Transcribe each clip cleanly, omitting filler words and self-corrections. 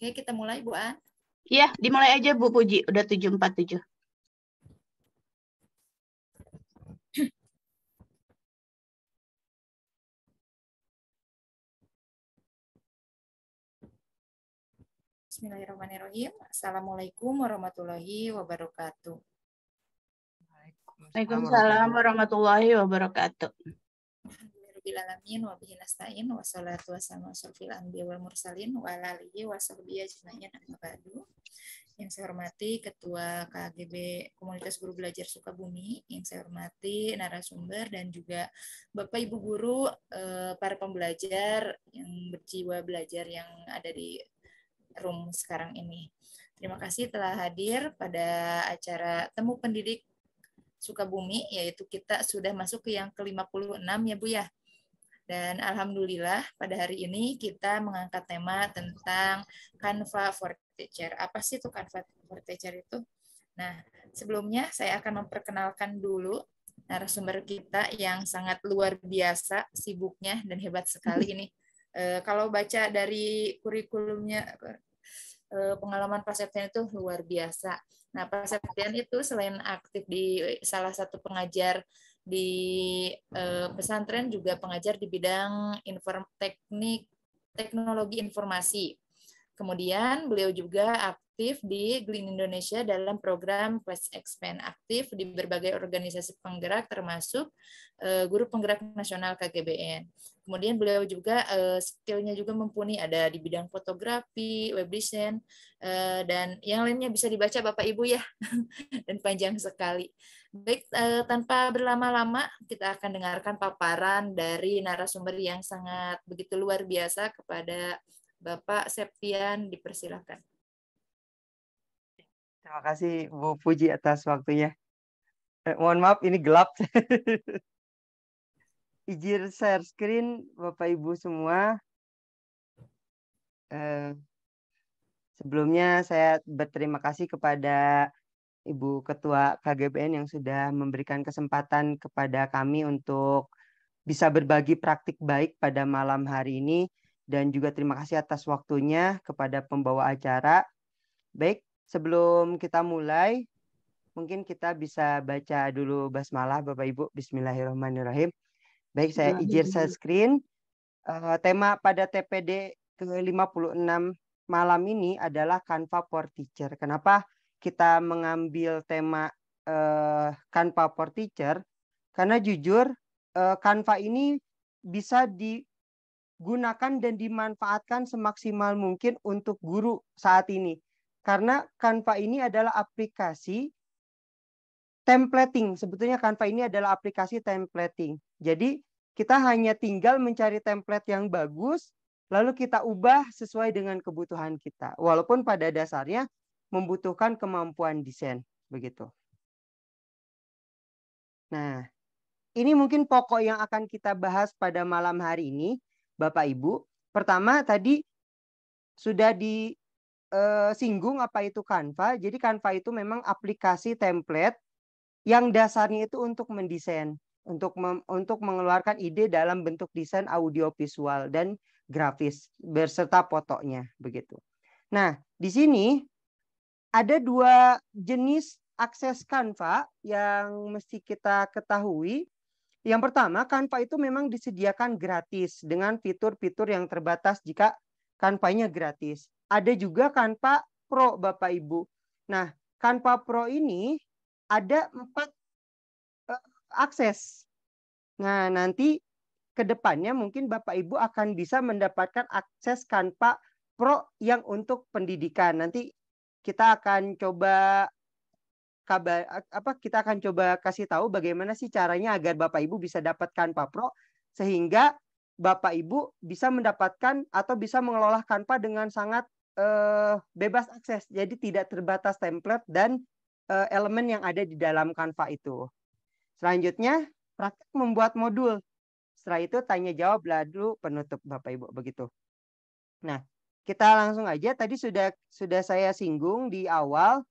Oke, kita mulai Bu An. Iya, dimulai aja Bu Puji, udah 747. Bismillahirrahmanirrahim. Assalamualaikum warahmatullahi wabarakatuh. Waalaikumsalam warahmatullahi wabarakatuh. Alhamdulillahirabbil wa bihi nasta'in wassalatu wassalamu ala anbiya wal mursalin wa ala alihi wasahbihi ajmain amma ba'du. Yang saya hormati Ketua KGB Komunitas Guru Belajar Sukabumi, yang saya hormati narasumber dan juga Bapak Ibu guru, para pembelajar yang berjiwa belajar yang ada di room sekarang ini. Terima kasih telah hadir pada acara Temu Pendidik Sukabumi, yaitu kita sudah masuk ke yang ke-56 ya Bu ya. Dan alhamdulillah pada hari ini kita mengangkat tema tentang Canva for Teacher. Apa sih itu Canva for Teacher itu? Nah, sebelumnya saya akan memperkenalkan dulu narasumber kita yang sangat luar biasa sibuknya dan hebat sekali ini. Kalau baca dari kurikulumnya, pengalaman Pak Septian itu luar biasa. Nah, Pak Septian itu selain aktif di salah satu pengajar di pesantren, juga pengajar di bidang teknologi informasi. Kemudian beliau juga aktif di Green Indonesia dalam program Quest Expand, aktif di berbagai organisasi penggerak termasuk Guru Penggerak Nasional KGBN. Kemudian beliau juga skillnya juga mumpuni, ada di bidang fotografi, web design, dan yang lainnya bisa dibaca Bapak Ibu ya, dan panjang sekali. Baik, tanpa berlama-lama kita akan dengarkan paparan dari narasumber yang sangat begitu luar biasa kepada Bapak Septian, dipersilakan. Terima kasih Bu Puji atas waktunya. Mohon maaf ini gelap. Izin share screen Bapak Ibu semua. Sebelumnya saya berterima kasih kepada Ibu Ketua KGBN yang sudah memberikan kesempatan kepada kami untuk bisa berbagi praktik baik pada malam hari ini. Dan juga terima kasih atas waktunya kepada pembawa acara. Baik, sebelum kita mulai, mungkin kita bisa baca dulu basmalah Bapak Ibu. Bismillahirrahmanirrahim. Baik, saya izin share screen. Tema pada TPD ke-56 malam ini adalah Canva for Teacher. Kenapa kita mengambil tema Canva for Teacher? Karena jujur Canva ini bisa digunakan dan dimanfaatkan semaksimal mungkin untuk guru saat ini. Karena Canva ini adalah aplikasi templating. Sebetulnya Canva ini adalah aplikasi templating. Jadi kita hanya tinggal mencari template yang bagus, lalu kita ubah sesuai dengan kebutuhan kita. Walaupun pada dasarnya membutuhkan kemampuan desain. Begitu. Nah, ini mungkin pokok yang akan kita bahas pada malam hari ini, Bapak Ibu. Pertama tadi sudah disinggung apa itu Canva. Jadi Canva itu memang aplikasi template yang dasarnya itu untuk mendesain, untuk mengeluarkan ide dalam bentuk desain audio visual dan grafis berserta fotonya begitu. Nah, di sini ada dua jenis akses Canva yang mesti kita ketahui. Yang pertama, Canva itu memang disediakan gratis dengan fitur-fitur yang terbatas jika Canva-nya gratis. Ada juga Canva Pro, Bapak Ibu. Nah, Canva Pro ini ada 4 akses. Nah, nanti ke depannya mungkin Bapak Ibu akan bisa mendapatkan akses Canva Pro yang untuk pendidikan. Nanti kita akan coba kita akan coba kasih tahu bagaimana sih caranya agar Bapak Ibu bisa dapat Canva Pro sehingga Bapak Ibu bisa mendapatkan atau bisa mengelola Canva dengan sangat bebas akses. Jadi tidak terbatas template dan elemen yang ada di dalam Canva itu. Selanjutnya praktek membuat modul. Setelah itu tanya jawab lalu penutup Bapak Ibu begitu. Nah, kita langsung aja, tadi sudah saya singgung di awal.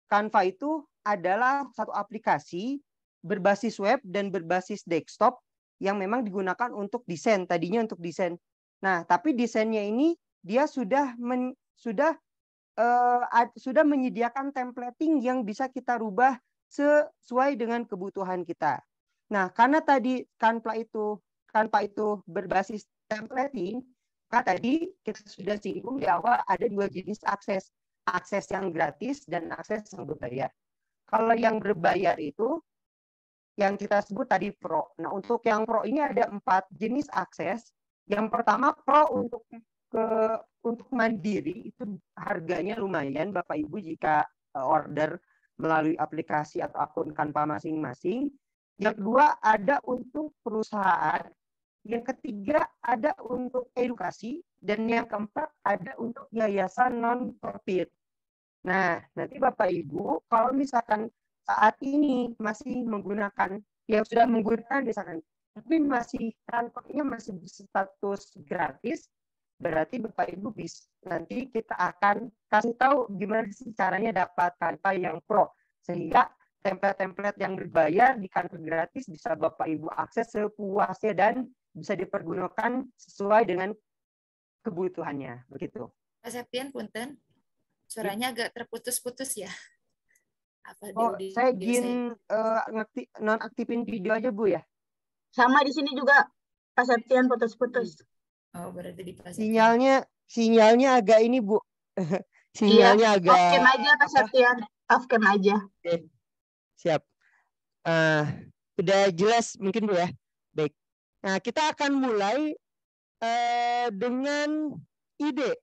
Canva itu adalah satu aplikasi berbasis web dan berbasis desktop yang memang digunakan untuk desain, tadinya untuk desain. Nah, tapi desainnya ini dia sudah sudah menyediakan templating yang bisa kita rubah sesuai dengan kebutuhan kita. Nah, karena tadi Canva itu berbasis templating, maka tadi kita sudah singgung di awal ada dua jenis akses. Akses yang gratis dan akses yang berbayar. Kalau yang berbayar itu yang kita sebut tadi Pro. Nah, untuk yang Pro ini ada 4 jenis akses. Yang pertama Pro untuk mandiri itu harganya lumayan Bapak Ibu jika order melalui aplikasi atau akun Canva masing-masing. Yang kedua ada untuk perusahaan. Yang ketiga ada untuk edukasi. Dan yang keempat ada untuk yayasan non-profit. Nah, nanti Bapak Ibu kalau misalkan saat ini masih menggunakan, yang sudah menggunakan misalkan, tapi masih Canva-nya masih berstatus gratis, berarti Bapak Ibu bisa nanti kita akan kasih tahu gimana sih caranya dapat Canva yang Pro, sehingga template-template yang berbayar di Canva gratis bisa Bapak Ibu akses sepuasnya dan bisa dipergunakan sesuai dengan kebutuhannya, begitu. Pak Septian, punten, suaranya agak terputus-putus ya. Apa Oh, saya izin nonaktifin video aja Bu ya. Sama di sini juga Pak Septian putus-putus. Oh, berarti di Pak Septian. Sinyalnya agak ini Bu. Sinyalnya agak Off cam aja Pak Septian. Off cam aja. Oke. Siap. Udah jelas mungkin Bu ya. Baik. Nah, kita akan mulai dengan ide.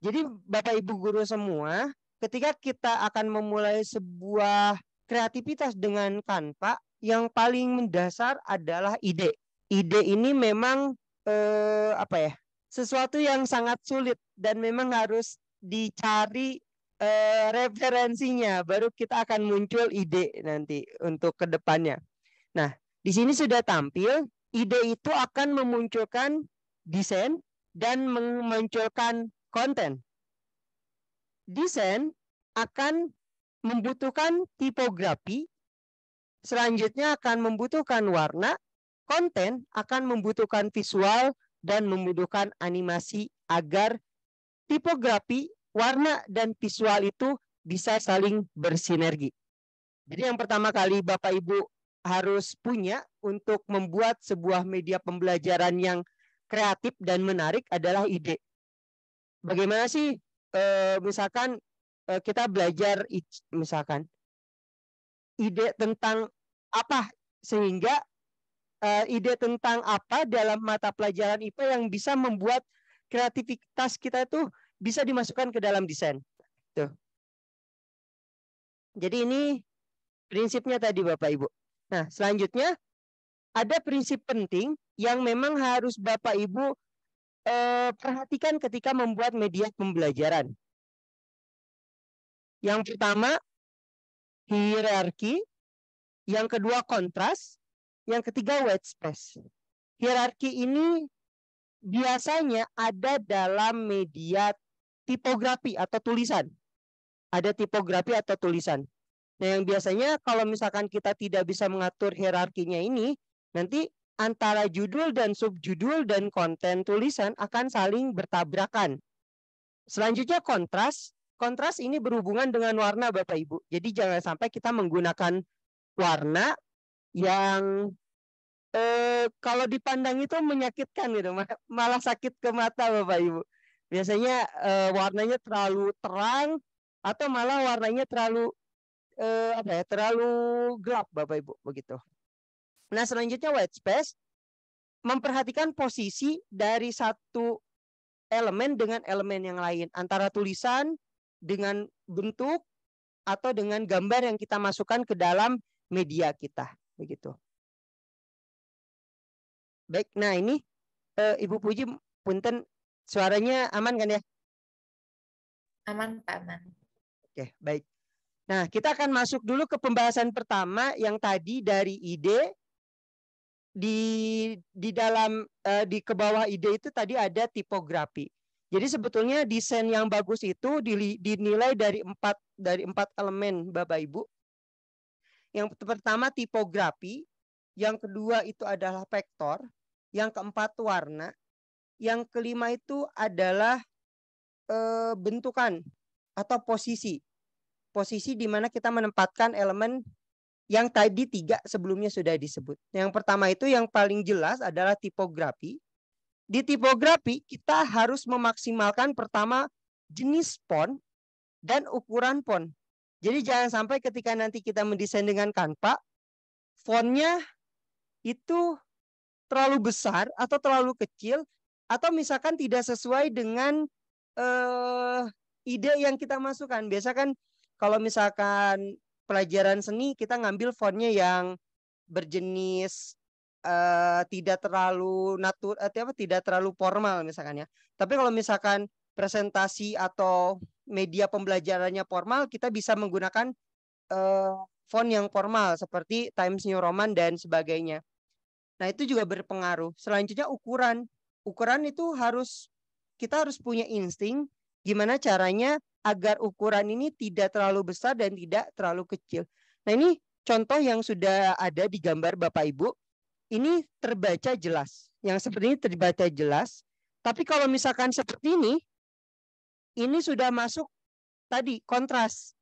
Jadi Bapak Ibu guru semua, ketika kita akan memulai sebuah kreativitas dengan Canva, yang paling mendasar adalah ide. Ide ini memang sesuatu yang sangat sulit dan memang harus dicari referensinya, baru kita akan muncul ide nanti untuk kedepannya. Nah, di sini sudah tampil, ide itu akan memunculkan desain dan memunculkan konten. Desain akan membutuhkan tipografi, selanjutnya akan membutuhkan warna, konten akan membutuhkan visual, dan membutuhkan animasi agar tipografi, warna, dan visual itu bisa saling bersinergi. Jadi yang pertama kali Bapak Ibu harus punya untuk membuat sebuah media pembelajaran yang kreatif dan menarik adalah ide. Bagaimana sih misalkan kita belajar misalkan ide tentang apa, sehingga ide tentang apa dalam mata pelajaran IPA yang bisa membuat kreativitas kita itu bisa dimasukkan ke dalam desain. Tuh. Jadi ini prinsipnya tadi Bapak Ibu. Nah, selanjutnya ada prinsip penting yang memang harus Bapak Ibu perhatikan ketika membuat media pembelajaran. Yang pertama, hierarki. Yang kedua, kontras. Yang ketiga, white space. Hierarki ini biasanya ada dalam media tipografi atau tulisan. Ada tipografi atau tulisan. Nah, yang biasanya kalau misalkan kita tidak bisa mengatur hierarkinya ini, nanti antara judul dan subjudul dan konten tulisan akan saling bertabrakan. Selanjutnya kontras. Kontras ini berhubungan dengan warna Bapak Ibu. Jadi jangan sampai kita menggunakan warna yang kalau dipandang itu menyakitkan gitu, malah sakit ke mata Bapak Ibu. Biasanya warnanya terlalu terang atau malah warnanya terlalu terlalu gelap Bapak Ibu, begitu. Nah, selanjutnya white space, memperhatikan posisi dari satu elemen dengan elemen yang lain, antara tulisan dengan bentuk atau dengan gambar yang kita masukkan ke dalam media kita, begitu. Baik, nah ini Ibu Puji, punten, suaranya aman kan ya? Aman, Pak, aman. Oke, baik. Nah, kita akan masuk dulu ke pembahasan pertama yang tadi dari ide. Di dalam di ke bawah ide itu tadi ada tipografi. Jadi sebetulnya desain yang bagus itu dinilai dari empat elemen Bapak Ibu. Yang pertama tipografi, yang kedua itu adalah vektor, yang keempat warna, yang kelima itu adalah bentukan atau posisi di mana kita menempatkan elemen yang tadi 3 sebelumnya sudah disebut. Yang pertama itu yang paling jelas adalah tipografi. Di tipografi kita harus memaksimalkan pertama jenis font dan ukuran font. Jadi jangan sampai ketika nanti kita mendesain dengan Canva, fontnya itu terlalu besar atau terlalu kecil, atau misalkan tidak sesuai dengan ide yang kita masukkan. Biasa kan kalau misalkan pelajaran seni kita ngambil fontnya yang berjenis tidak terlalu tidak terlalu formal misalkan ya. Tapi kalau misalkan presentasi atau media pembelajarannya formal, kita bisa menggunakan font yang formal seperti Times New Roman dan sebagainya. Nah, itu juga berpengaruh. Selanjutnya ukuran. Ukuran itu kita harus punya insting gimana caranya agar ukuran ini tidak terlalu besar dan tidak terlalu kecil. Nah, ini contoh yang sudah ada di gambar Bapak Ibu. Ini terbaca jelas. Yang seperti ini terbaca jelas. Tapi kalau misalkan seperti ini sudah masuk tadi kontras.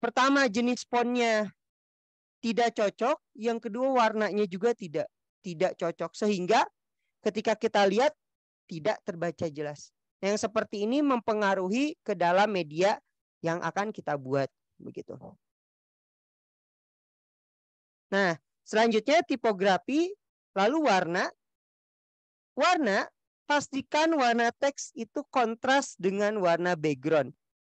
Pertama, jenis fontnya tidak cocok, yang kedua warnanya juga tidak cocok, sehingga ketika kita lihat tidak terbaca jelas. Yang seperti ini mempengaruhi ke dalam media yang akan kita buat, begitu. Nah, selanjutnya tipografi, lalu warna. Warna, pastikan warna teks itu kontras dengan warna background.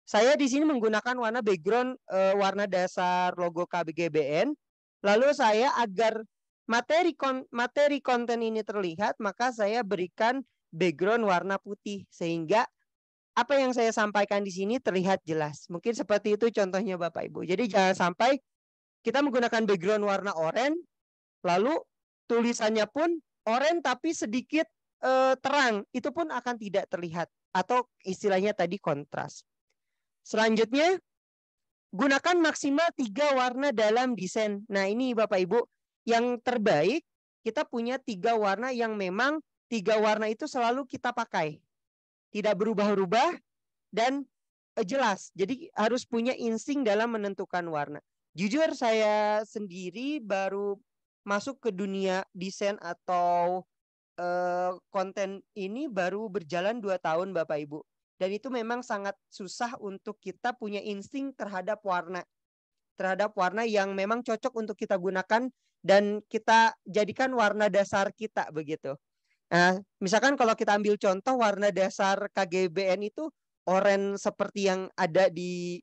Saya di sini menggunakan warna background warna dasar logo KGBN. Lalu saya agar materi konten ini terlihat, maka saya berikan background warna putih sehingga apa yang saya sampaikan di sini terlihat jelas. Mungkin seperti itu contohnya Bapak Ibu. Jadi jangan sampai kita menggunakan background warna oranye, lalu tulisannya pun oranye tapi sedikit terang, itu pun akan tidak terlihat, atau istilahnya tadi kontras. Selanjutnya, gunakan maksimal 3 warna dalam desain. Nah, ini Bapak Ibu, yang terbaik kita punya 3 warna yang memang 3 warna itu selalu kita pakai. Tidak berubah-ubah dan jelas. Jadi harus punya insting dalam menentukan warna. Jujur saya sendiri baru masuk ke dunia desain atau konten ini baru berjalan 2 tahun Bapak Ibu. Dan itu memang sangat susah untuk kita punya insting terhadap warna. Terhadap warna yang memang cocok untuk kita gunakan dan kita jadikan warna dasar kita begitu. Nah, misalkan kalau kita ambil contoh warna dasar KGBN itu oranye seperti yang ada di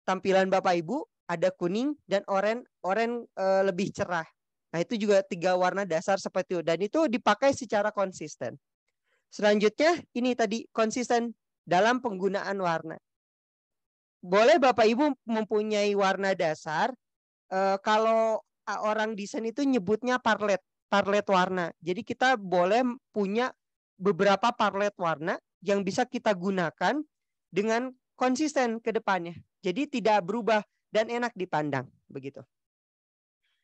tampilan Bapak Ibu, ada kuning dan oranye lebih cerah. Nah, itu juga 3 warna dasar seperti itu dan itu dipakai secara konsisten. Selanjutnya ini tadi konsisten dalam penggunaan warna. Boleh Bapak Ibu mempunyai warna dasar, kalau orang desain itu nyebutnya parlet warna. Jadi kita boleh punya beberapa parlet warna yang bisa kita gunakan dengan konsisten ke depannya. Jadi tidak berubah dan enak dipandang begitu.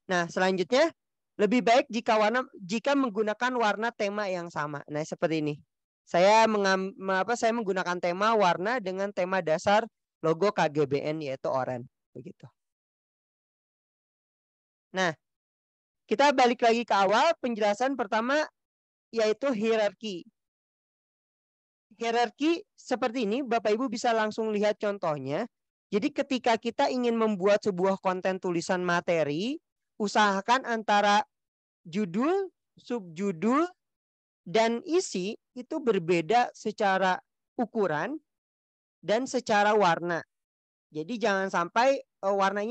Nah, selanjutnya lebih baik jika menggunakan warna tema yang sama. Nah, seperti ini. Saya menggunakan tema warna dengan tema dasar logo KGBN yaitu oranye begitu. Nah, kita balik lagi ke awal, penjelasan pertama yaitu hierarki. Hierarki seperti ini, Bapak Ibu bisa langsung lihat contohnya. Jadi ketika kita ingin membuat sebuah konten tulisan materi, usahakan antara judul, subjudul, dan isi itu berbeda secara ukuran dan secara warna. Jadi jangan sampai warna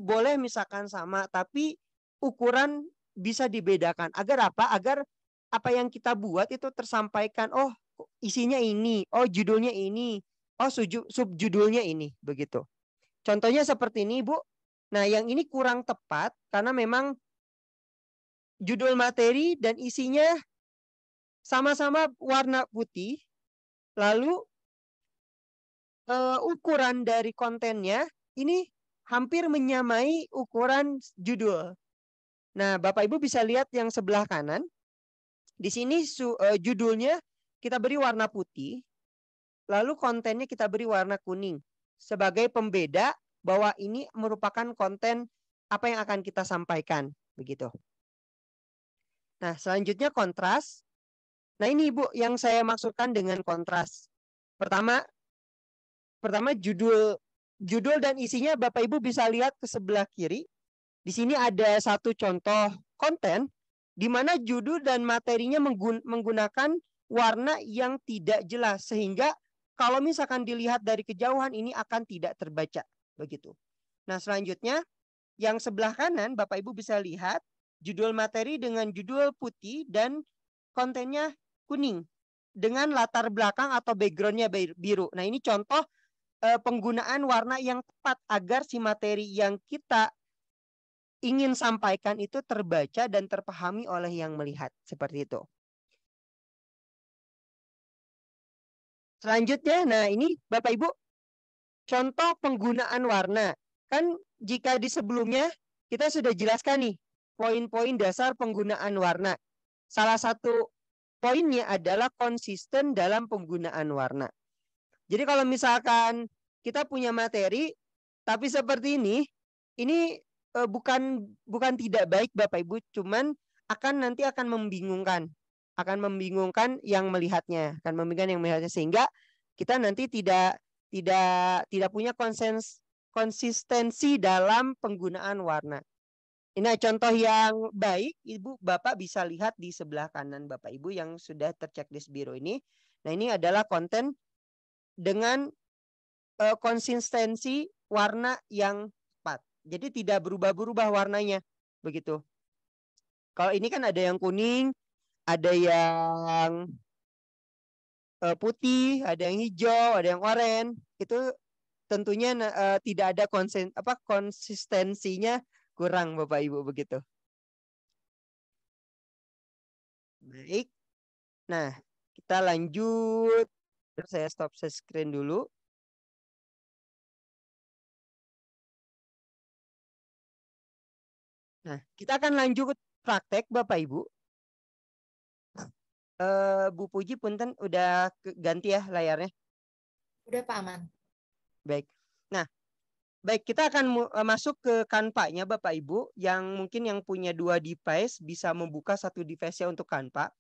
boleh misalkan sama, tapi ukuran bisa dibedakan. Agar apa? Agar apa yang kita buat itu tersampaikan. Oh, isinya ini. Oh, judulnya ini. Oh, subjudulnya ini. Begitu. Contohnya seperti ini, Bu. Nah, yang ini kurang tepat karena memang judul materi dan isinya sama-sama warna putih. Lalu ukuran dari kontennya ini hampir menyamai ukuran judul. Nah, Bapak Ibu bisa lihat yang sebelah kanan. Di sini judulnya kita beri warna putih. lalu kontennya kita beri warna kuning sebagai pembeda bahwa ini merupakan konten apa yang akan kita sampaikan, begitu. Nah, selanjutnya kontras. Nah, ini Ibu yang saya maksudkan dengan kontras. Pertama judul dan isinya Bapak Ibu bisa lihat ke sebelah kiri. Di sini ada satu contoh konten di mana judul dan materinya menggunakan warna yang tidak jelas sehingga kalau misalkan dilihat dari kejauhan ini akan tidak terbaca, begitu. Nah, selanjutnya yang sebelah kanan Bapak Ibu bisa lihat judul materi dengan judul putih dan kontennya kuning dengan latar belakang atau backgroundnya biru. Nah, ini contoh penggunaan warna yang tepat agar si materi yang kita ingin sampaikan itu terbaca dan terpahami oleh yang melihat. Seperti itu. Selanjutnya, nah ini Bapak Ibu, contoh penggunaan warna. Kan jika di sebelumnya kita sudah jelaskan nih, poin-poin dasar penggunaan warna. Salah satu poinnya adalah konsisten dalam penggunaan warna. Jadi kalau misalkan kita punya materi, tapi seperti ini bukan tidak baik Bapak Ibu, cuman nanti akan membingungkan. Akan membingungkan yang melihatnya, sehingga kita nanti tidak punya konsistensi dalam penggunaan warna. Ini contoh yang baik, Ibu Bapak bisa lihat di sebelah kanan Bapak Ibu yang sudah terchecklist biru ini. Nah, ini adalah konten dengan konsistensi warna yang tepat. Jadi tidak berubah-berubah warnanya, begitu. Kalau ini kan ada yang kuning, ada yang putih, ada yang hijau, ada yang oranye. Itu tentunya tidak ada konsistensinya kurang Bapak Ibu, begitu. Baik. Nah, kita lanjut. Saya stop screen dulu. Nah, kita akan lanjut praktek Bapak Ibu. Bu Puji punten udah ganti ya layarnya? Udah Pak Aman. Baik. Nah, baik kita akan masuk ke Canva-nya Bapak Ibu yang mungkin yang punya 2 device bisa membuka satu device-nya untuk Canva.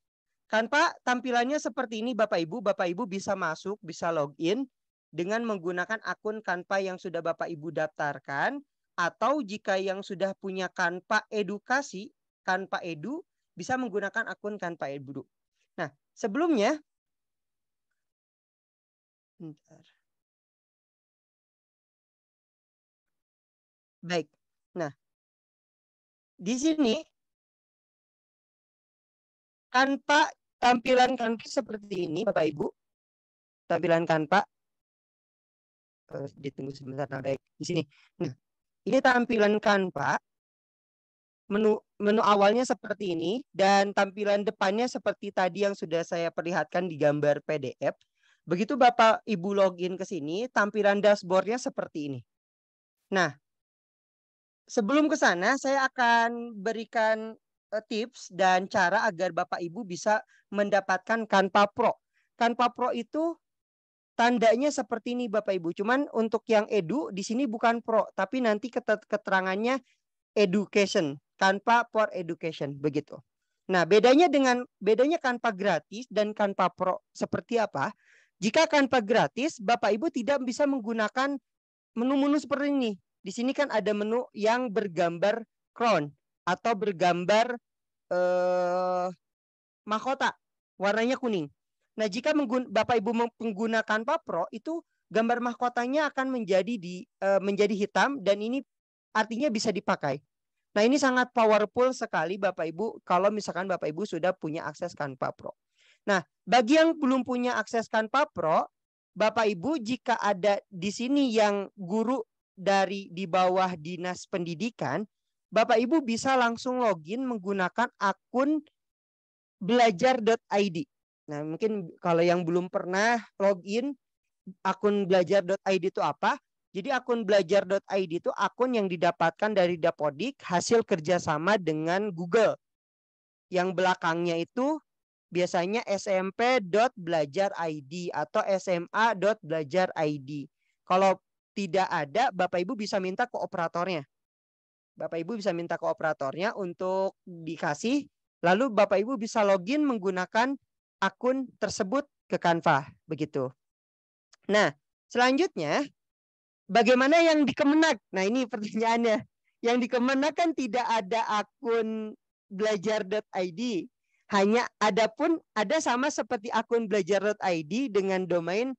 Canva tampilannya seperti ini Bapak Ibu. Bapak Ibu bisa masuk, bisa login dengan menggunakan akun Canva yang sudah Bapak Ibu daftarkan. Atau jika yang sudah punya Canva edukasi, Canva Edu, bisa menggunakan akun Canva Edu. Nah, sebelumnya, bentar. Baik. Nah, di sini Canva, tampilan Canva seperti ini, Bapak Ibu. Tampilan Canva. Ditunggu sebentar. Nah, baik. Di sini. Nah, ini tampilan Canva. Menu awalnya seperti ini dan tampilan depannya seperti tadi yang sudah saya perlihatkan di gambar PDF. Begitu Bapak Ibu login ke sini, tampilan dashboardnya seperti ini. Nah, sebelum ke sana saya akan berikan tips dan cara agar Bapak Ibu bisa mendapatkan Canva Pro. Canva Pro itu tandanya seperti ini Bapak Ibu. Cuman untuk yang edu di sini bukan Pro, tapi nanti keterangannya education. Canva for education, begitu. Nah, bedanya Canva gratis dan Canva Pro seperti apa? Jika Canva gratis, Bapak Ibu tidak bisa menggunakan menu-menu seperti ini. Di sini kan ada menu yang bergambar crown atau bergambar mahkota, warnanya kuning. Nah, jika Bapak Ibu menggunakan Canva Pro, itu gambar mahkotanya akan menjadi hitam dan ini artinya bisa dipakai. Nah, ini sangat powerful sekali Bapak Ibu kalau misalkan Bapak Ibu sudah punya akses Canva Pro. Nah, bagi yang belum punya akses Canva Pro, Bapak Ibu jika ada di sini yang guru di bawah Dinas Pendidikan, Bapak Ibu bisa langsung login menggunakan akun belajar.id. Nah, mungkin kalau yang belum pernah login akun belajar.id itu apa? Jadi akun belajar.id itu akun yang didapatkan dari Dapodik hasil kerjasama dengan Google. Yang belakangnya itu biasanya smp.belajar.id atau sma.belajar.id. Kalau tidak ada, Bapak Ibu bisa minta ke operatornya. Bapak Ibu bisa minta ke operatornya untuk dikasih, lalu Bapak Ibu bisa login menggunakan akun tersebut ke Canva, begitu. Nah, selanjutnya bagaimana yang di Kemenag? Nah, ini pertanyaannya. Yang di Kemenag kan tidak ada akun belajar.id. Hanya ada sama seperti akun belajar.id dengan domain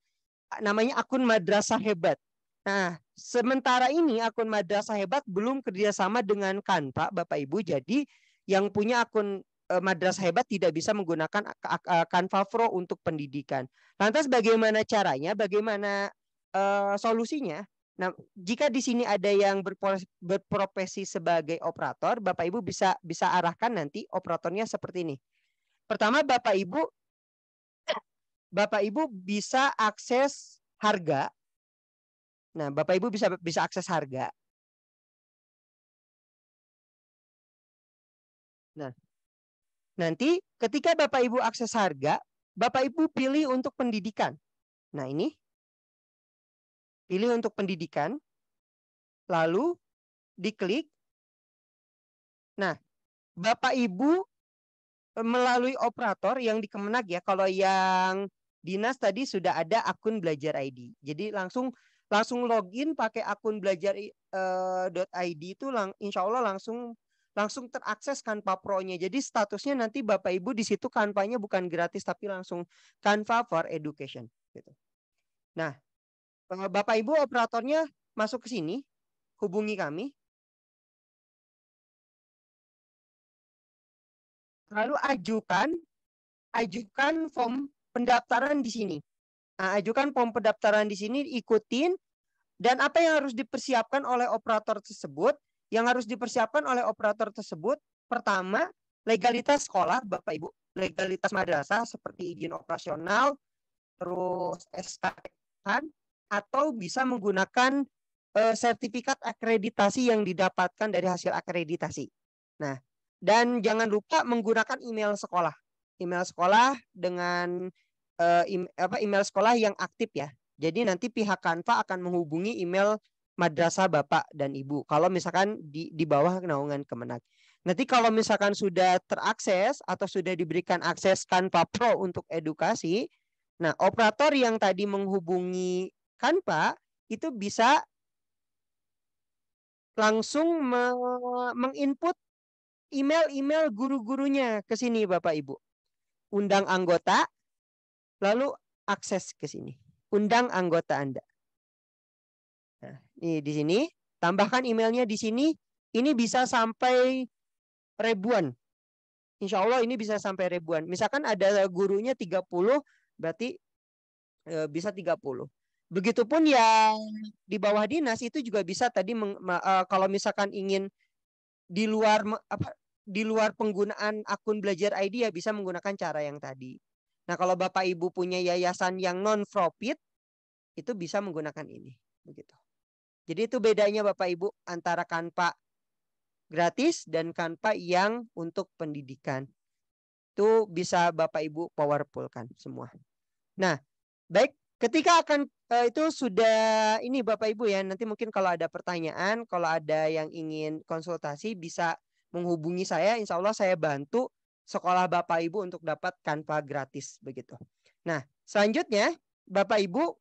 namanya akun Madrasah Hebat. Nah, sementara ini akun Madrasah Hebat belum kerjasama dengan Canva, Bapak Ibu. Jadi yang punya akun Madrasah Hebat tidak bisa menggunakan Canva Pro untuk pendidikan. Lantas bagaimana caranya? Bagaimana solusinya? Nah, jika di sini ada yang berprofesi sebagai operator, Bapak Ibu bisa arahkan nanti operatornya seperti ini. Pertama, Bapak Ibu bisa akses harga. Nah, Bapak Ibu bisa akses harga. Nah, nanti ketika Bapak Ibu akses harga, Bapak Ibu pilih untuk pendidikan. Nah, ini pilih untuk pendidikan, lalu diklik. Nah, Bapak Ibu melalui operator yang di Kemenag ya. Kalau yang dinas tadi sudah ada akun Belajar ID. Jadi langsung login pakai akun belajar.id itu insya Allah langsung terakses Canva Pro-nya. Jadi statusnya nanti Bapak Ibu di situ Canva-nya bukan gratis tapi langsung Canva for Education gitu. Nah, Bapak Ibu operatornya masuk ke sini, hubungi kami. Lalu ajukan form pendaftaran di sini. Nah, ajukan form pendaftaran di sini, ikutin, dan apa yang harus dipersiapkan oleh operator tersebut? Yang harus dipersiapkan oleh operator tersebut, pertama, legalitas sekolah, Bapak Ibu, legalitas madrasah seperti izin operasional, terus SKK, atau bisa menggunakan sertifikat akreditasi yang didapatkan dari hasil akreditasi. Nah, dan jangan lupa menggunakan email sekolah. Email sekolah dengan email sekolah yang aktif ya. Jadi nanti pihak Canva akan menghubungi email madrasah Bapak dan Ibu. Kalau misalkan di bawah naungan Kemenag. Nanti kalau misalkan sudah terakses atau sudah diberikan akses Canva Pro untuk edukasi, nah operator yang tadi menghubungi Canva itu bisa langsung menginput email guru-gurunya ke sini Bapak Ibu. Undang anggota, lalu akses ke sini. Undang anggota Anda. Nah, ini di sini, tambahkan emailnya di sini. Ini bisa sampai ribuan. Insya Allah ini bisa sampai ribuan. Misalkan ada gurunya 30, berarti bisa 30. Begitupun yang di bawah dinas itu juga bisa tadi kalau misalkan ingin di luar penggunaan akun Belajar ID ya bisa menggunakan cara yang tadi. Nah, kalau Bapak Ibu punya yayasan yang non-profit itu bisa menggunakan ini, begitu. Jadi itu bedanya Bapak Ibu antara Canva gratis dan Canva yang untuk pendidikan. Itu bisa Bapak Ibu powerful-kan semua. Nah, baik, ketika akan itu sudah ini Bapak Ibu ya, nanti mungkin kalau ada pertanyaan, kalau ada yang ingin konsultasi bisa menghubungi saya, insya Allah saya bantu sekolah Bapak Ibu untuk dapat Canva gratis begitu. Nah, selanjutnya Bapak Ibu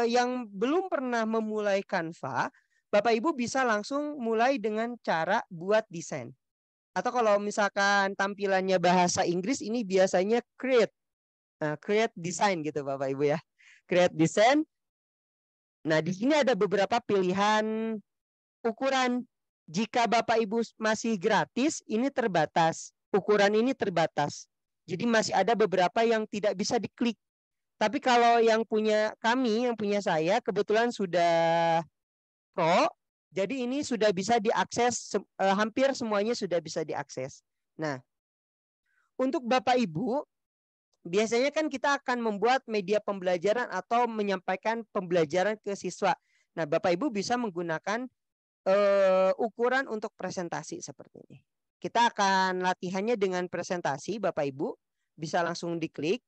yang belum pernah memulai Canva, Bapak Ibu bisa langsung mulai dengan cara buat desain. Atau kalau misalkan tampilannya bahasa Inggris ini biasanya create design gitu Bapak Ibu ya. Create design. Nah, di sini ada beberapa pilihan ukuran. Jika Bapak Ibu masih gratis, ini terbatas. Ukuran ini terbatas. Jadi masih ada beberapa yang tidak bisa diklik. Tapi kalau yang punya kami, yang punya saya, kebetulan sudah pro. Jadi ini sudah bisa diakses, hampir semuanya sudah bisa diakses. Nah, untuk Bapak Ibu, biasanya kan kita akan membuat media pembelajaran atau menyampaikan pembelajaran ke siswa. Nah, Bapak Ibu bisa menggunakan ukuran untuk presentasi seperti ini. Kita akan latihannya dengan presentasi Bapak Ibu bisa langsung diklik.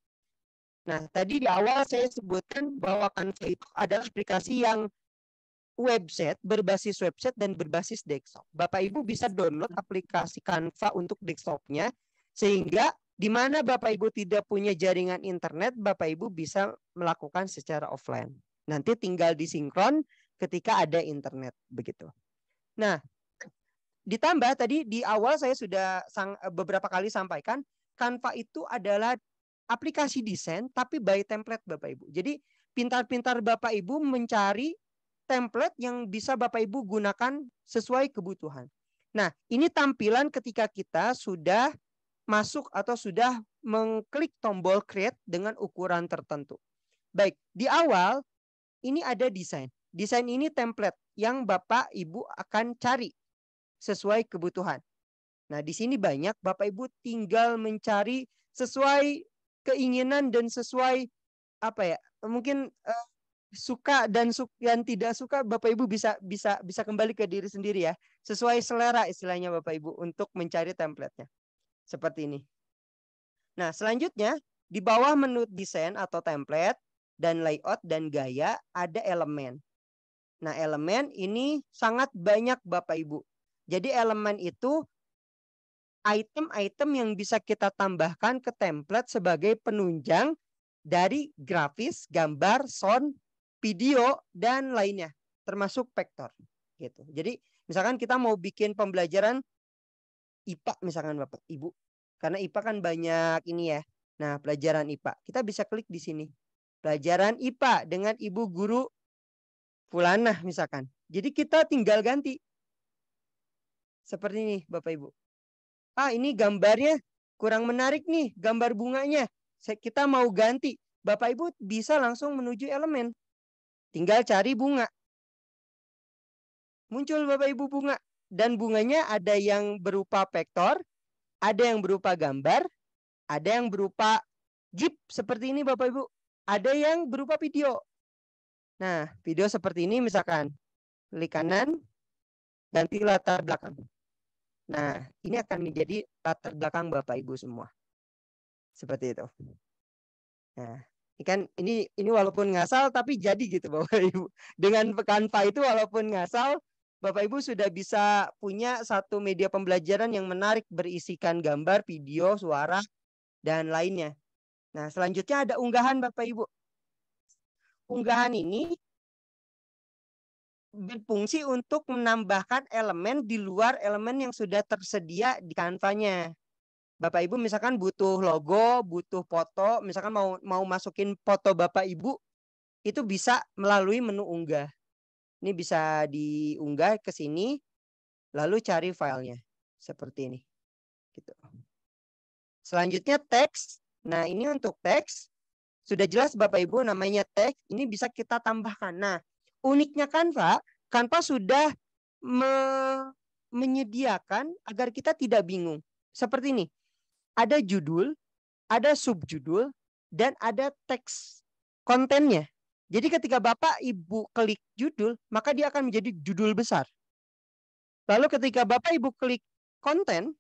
Nah, tadi di awal saya sebutkan bahwa Canva itu adalah aplikasi yang website, berbasis website dan berbasis desktop. Bapak Ibu bisa download aplikasi Canva untuk desktopnya, sehingga di mana Bapak Ibu tidak punya jaringan internet, Bapak Ibu bisa melakukan secara offline. Nanti tinggal disinkron ketika ada internet, begitu. Nah, ditambah tadi di awal saya sudah beberapa kali sampaikan, Canva itu adalah aplikasi desain tapi by template Bapak Ibu. Jadi pintar-pintar Bapak Ibu mencari template yang bisa Bapak Ibu gunakan sesuai kebutuhan. Nah, ini tampilan ketika kita sudah masuk atau sudah mengklik tombol create dengan ukuran tertentu. Baik, di awal ini ada desain. Desain ini template yang Bapak Ibu akan cari sesuai kebutuhan. Nah, di sini banyak Bapak Ibu tinggal mencari sesuai keinginan dan sesuai apa ya? Mungkin suka dan yang tidak suka Bapak Ibu bisa kembali ke diri sendiri ya. Sesuai selera istilahnya Bapak Ibu untuk mencari template-nya. Seperti ini. Nah, selanjutnya di bawah menu desain atau template dan layout dan gaya ada elemen. Nah, elemen ini sangat banyak Bapak Ibu. Jadi elemen itu item-item yang bisa kita tambahkan ke template sebagai penunjang dari grafis, gambar, sound, video, dan lainnya. Termasuk vektor. Gitu. Jadi misalkan kita mau bikin pembelajaran IPA misalkan Bapak Ibu. Karena IPA kan banyak ini ya. Nah, pelajaran IPA. Kita bisa klik di sini. Pelajaran IPA dengan Ibu Guru Fulanah misalkan. Jadi kita tinggal ganti. Seperti ini Bapak Ibu. Ini gambarnya kurang menarik nih. Gambar bunganya. Kita mau ganti. Bapak Ibu bisa langsung menuju elemen. Tinggal cari bunga. Muncul Bapak Ibu bunga. Dan bunganya ada yang berupa vektor. Ada yang berupa gambar. Ada yang berupa GIF seperti ini Bapak Ibu. Ada yang berupa video. Nah, video seperti ini misalkan. Klik kanan. Ganti latar belakang. Nah, ini akan menjadi latar belakang Bapak Ibu semua. Seperti itu. Nah, ini walaupun ngasal tapi jadi gitu Bapak Ibu. Dengan Canva itu walaupun ngasal, Bapak Ibu sudah bisa punya satu media pembelajaran yang menarik berisikan gambar, video, suara, dan lainnya. Nah, selanjutnya ada unggahan Bapak Ibu. Unggahan ini berfungsi untuk menambahkan elemen di luar elemen yang sudah tersedia di Canva-nya. Bapak Ibu misalkan butuh logo, butuh foto, misalkan mau masukin foto Bapak Ibu, itu bisa melalui menu unggah. Ini bisa diunggah ke sini, lalu cari filenya seperti ini. Gitu. Selanjutnya teks. Nah, ini untuk teks sudah jelas Bapak Ibu namanya teks. Ini bisa kita tambahkan. Nah, uniknya Canva sudah menyediakan agar kita tidak bingung. Seperti ini. Ada judul, ada subjudul, dan ada teks kontennya. Jadi ketika Bapak Ibu klik judul, maka dia akan menjadi judul besar. Lalu ketika Bapak Ibu klik konten,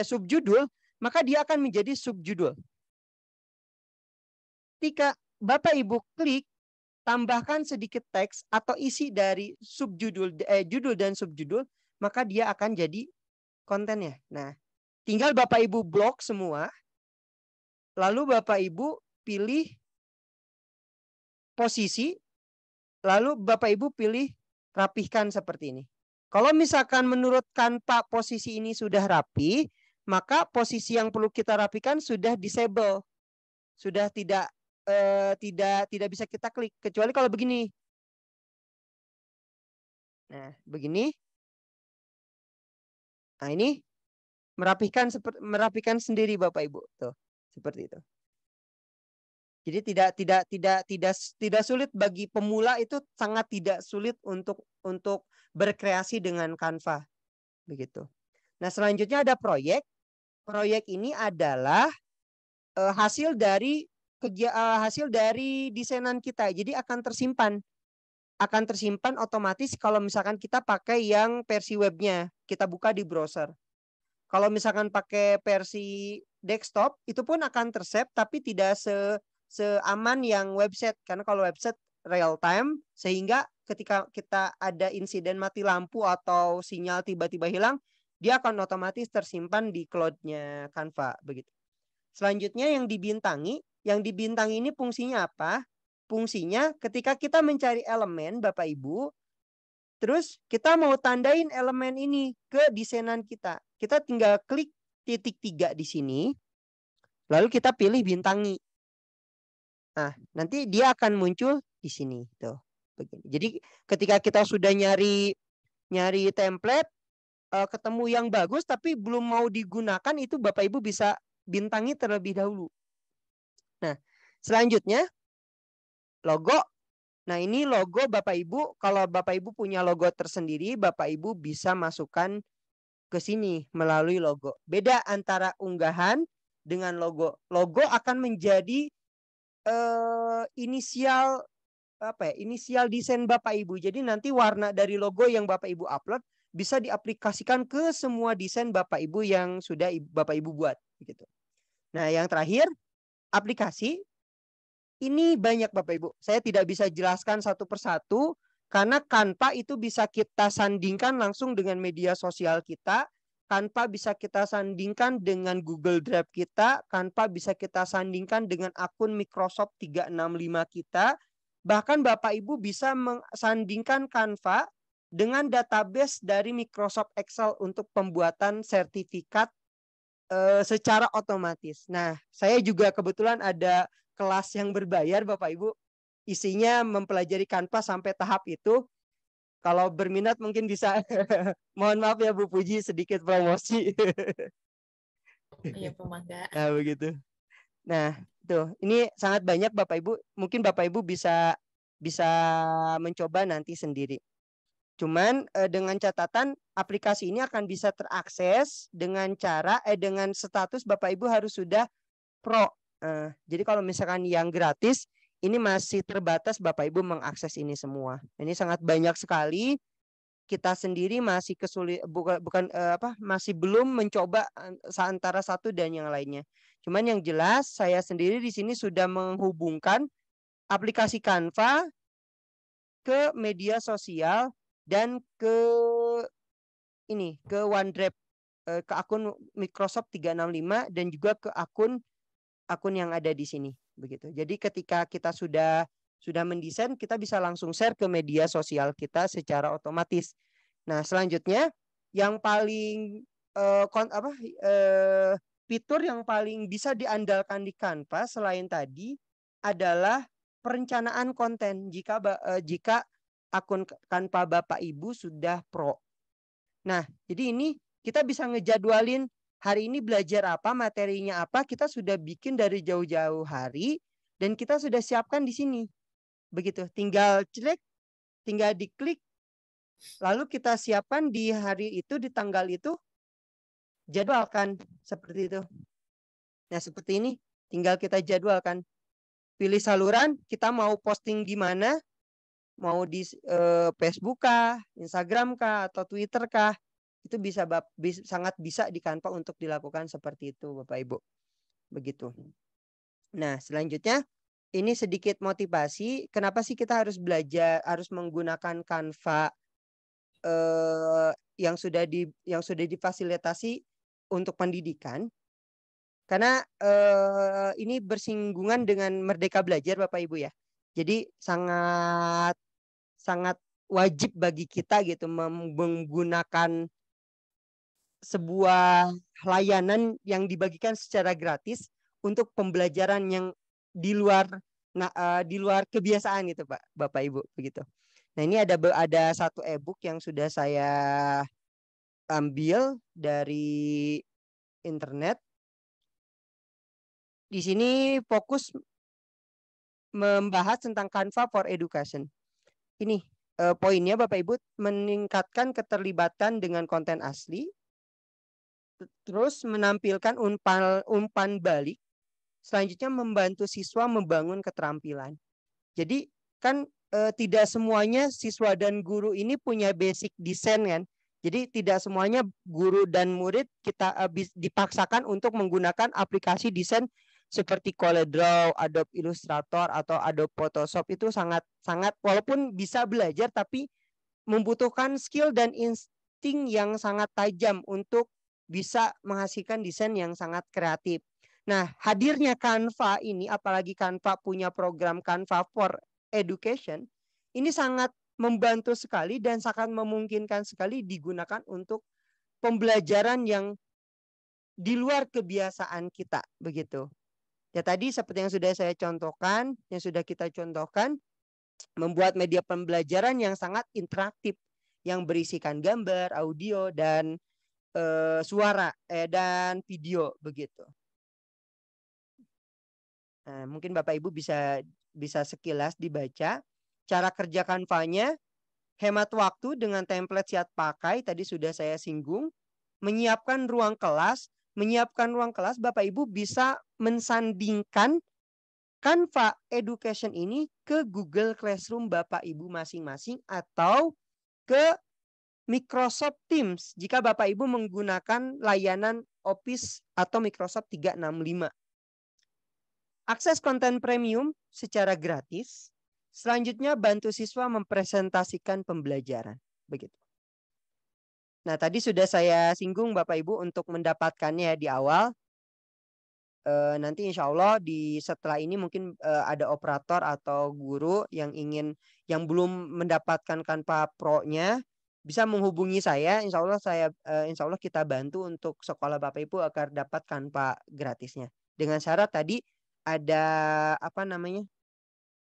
subjudul, maka dia akan menjadi subjudul. Ketika Bapak Ibu klik, tambahkan sedikit teks atau isi dari subjudul, judul dan subjudul, maka dia akan jadi kontennya. Nah, tinggal Bapak Ibu blok semua, lalu Bapak Ibu pilih posisi, lalu Bapak Ibu pilih rapihkan seperti ini. Kalau misalkan menurut Canva posisi ini sudah rapi, maka posisi yang perlu kita rapikan sudah disable, sudah tidak bisa kita klik kecuali kalau begini. Nah, begini. Nah, ini merapikan sendiri Bapak Ibu, tuh seperti itu. Jadi tidak sulit bagi pemula, itu sangat tidak sulit untuk berkreasi dengan Canva, begitu. Nah, selanjutnya ada proyek. Proyek ini adalah hasil dari desainan kita. Jadi akan tersimpan otomatis kalau misalkan kita pakai yang versi webnya, kita buka di browser. Kalau misalkan pakai versi desktop itu pun akan tersave, tapi tidak seaman yang website. Karena kalau website real time, sehingga ketika kita ada insiden mati lampu atau sinyal tiba-tiba hilang, dia akan otomatis tersimpan di cloud-nya Canva begitu. Selanjutnya yang dibintangi ini fungsinya apa? Fungsinya ketika kita mencari elemen Bapak Ibu, terus kita mau tandain elemen ini ke desainan kita. Kita tinggal klik titik 3 di sini, lalu kita pilih bintangi. Nah, nanti dia akan muncul di sini tuh. Begini. Jadi ketika kita sudah nyari template, ketemu yang bagus tapi belum mau digunakan, itu Bapak Ibu bisa bintangi terlebih dahulu. Nah, selanjutnya logo. Nah, ini logo Bapak Ibu. Kalau Bapak Ibu punya logo tersendiri, Bapak Ibu bisa masukkan ke sini melalui logo. Beda antara unggahan dengan logo. Logo akan menjadi inisial desain Bapak Ibu. Jadi nanti warna dari logo yang Bapak Ibu upload bisa diaplikasikan ke semua desain Bapak Ibu yang sudah Bapak Ibu buat gitu. Nah, yang terakhir, aplikasi. Ini banyak Bapak Ibu. Saya tidak bisa jelaskan satu persatu karena Canva itu bisa kita sandingkan langsung dengan media sosial kita. Canva bisa kita sandingkan dengan Google Drive kita. Canva bisa kita sandingkan dengan akun Microsoft 365 kita. Bahkan Bapak Ibu bisa mensandingkan Canva dengan database dari Microsoft Excel untuk pembuatan sertifikat secara otomatis. Nah, saya juga kebetulan ada kelas yang berbayar Bapak Ibu. Isinya mempelajari Canva sampai tahap itu. Kalau berminat mungkin bisa. Mohon maaf ya Bu Puji, sedikit promosi. Iya, pemangga. Nah, begitu. Nah, tuh, ini sangat banyak Bapak Ibu. Mungkin Bapak Ibu bisa mencoba nanti sendiri. Cuman dengan catatan aplikasi ini akan bisa terakses dengan dengan status Bapak Ibu harus sudah pro. Jadi kalau misalkan yang gratis ini masih terbatas Bapak Ibu mengakses ini semua. Ini sangat banyak sekali. Kita sendiri masih masih belum mencoba antara satu dan yang lainnya. Cuman yang jelas saya sendiri di sini sudah menghubungkan aplikasi Canva ke media sosial dan ke OneDrive, ke akun Microsoft 365 dan juga ke akun yang ada di sini begitu. Jadi ketika kita sudah mendesain, kita bisa langsung share ke media sosial kita secara otomatis. Nah, selanjutnya yang paling fitur yang paling bisa diandalkan di Canva selain tadi adalah perencanaan konten jika akun Canva Bapak Ibu sudah pro. Nah, jadi ini kita bisa ngejadwalin hari ini belajar apa, materinya apa, kita sudah bikin dari jauh-jauh hari dan kita sudah siapkan di sini. Begitu, tinggal diklik, lalu kita siapkan di hari itu, di tanggal itu, jadwalkan seperti itu. Nah, seperti ini, tinggal kita jadwalkan. Pilih saluran, kita mau posting di mana, mau di Facebook kah, Instagram kah, atau Twitter kah, itu sangat bisa di Canva untuk dilakukan seperti itu Bapak Ibu. Begitu. Nah, selanjutnya ini sedikit motivasi. Kenapa sih kita harus belajar, harus menggunakan Canva yang sudah difasilitasi untuk pendidikan? Karena ini bersinggungan dengan Merdeka Belajar Bapak Ibu ya. Jadi sangat wajib bagi kita gitu menggunakan sebuah layanan yang dibagikan secara gratis untuk pembelajaran yang di luar kebiasaan gitu Bapak Ibu begitu. Nah, ini ada satu e-book yang sudah saya ambil dari internet. Di sini fokus membahas tentang Canva for Education. Ini poinnya Bapak Ibu, meningkatkan keterlibatan dengan konten asli, terus menampilkan umpan balik, selanjutnya membantu siswa membangun keterampilan. Jadi kan tidak semuanya siswa dan guru ini punya basic desain kan. Jadi tidak semuanya guru dan murid kita dipaksakan untuk menggunakan aplikasi desain seperti CorelDRAW, Adobe Illustrator atau Adobe Photoshop. Itu sangat walaupun bisa belajar tapi membutuhkan skill dan insting yang sangat tajam untuk bisa menghasilkan desain yang sangat kreatif. Nah, hadirnya Canva ini, apalagi Canva punya program Canva for Education, ini sangat membantu sekali dan sangat memungkinkan sekali digunakan untuk pembelajaran yang di luar kebiasaan kita, begitu. Ya tadi seperti yang sudah saya contohkan, yang sudah kita contohkan, membuat media pembelajaran yang sangat interaktif, yang berisikan gambar, audio, dan suara dan video, begitu. Nah, mungkin Bapak Ibu bisa sekilas dibaca cara kerja Canva-nya. Hemat waktu dengan template siap pakai, tadi sudah saya singgung. Menyiapkan ruang kelas Bapak Ibu bisa mensandingkan Canva Education ini ke Google Classroom Bapak Ibu masing-masing atau ke Microsoft Teams jika Bapak Ibu menggunakan layanan Office atau Microsoft 365. Akses konten premium secara gratis. Selanjutnya bantu siswa mempresentasikan pembelajaran. Begitu. Nah, tadi sudah saya singgung Bapak Ibu untuk mendapatkannya di awal. Nanti insya Allah setelah ini mungkin ada operator atau guru yang belum mendapatkan Canva Pro-nya bisa menghubungi saya. Insya Allah kita bantu untuk sekolah Bapak Ibu agar dapat Canva gratisnya. Dengan syarat tadi ada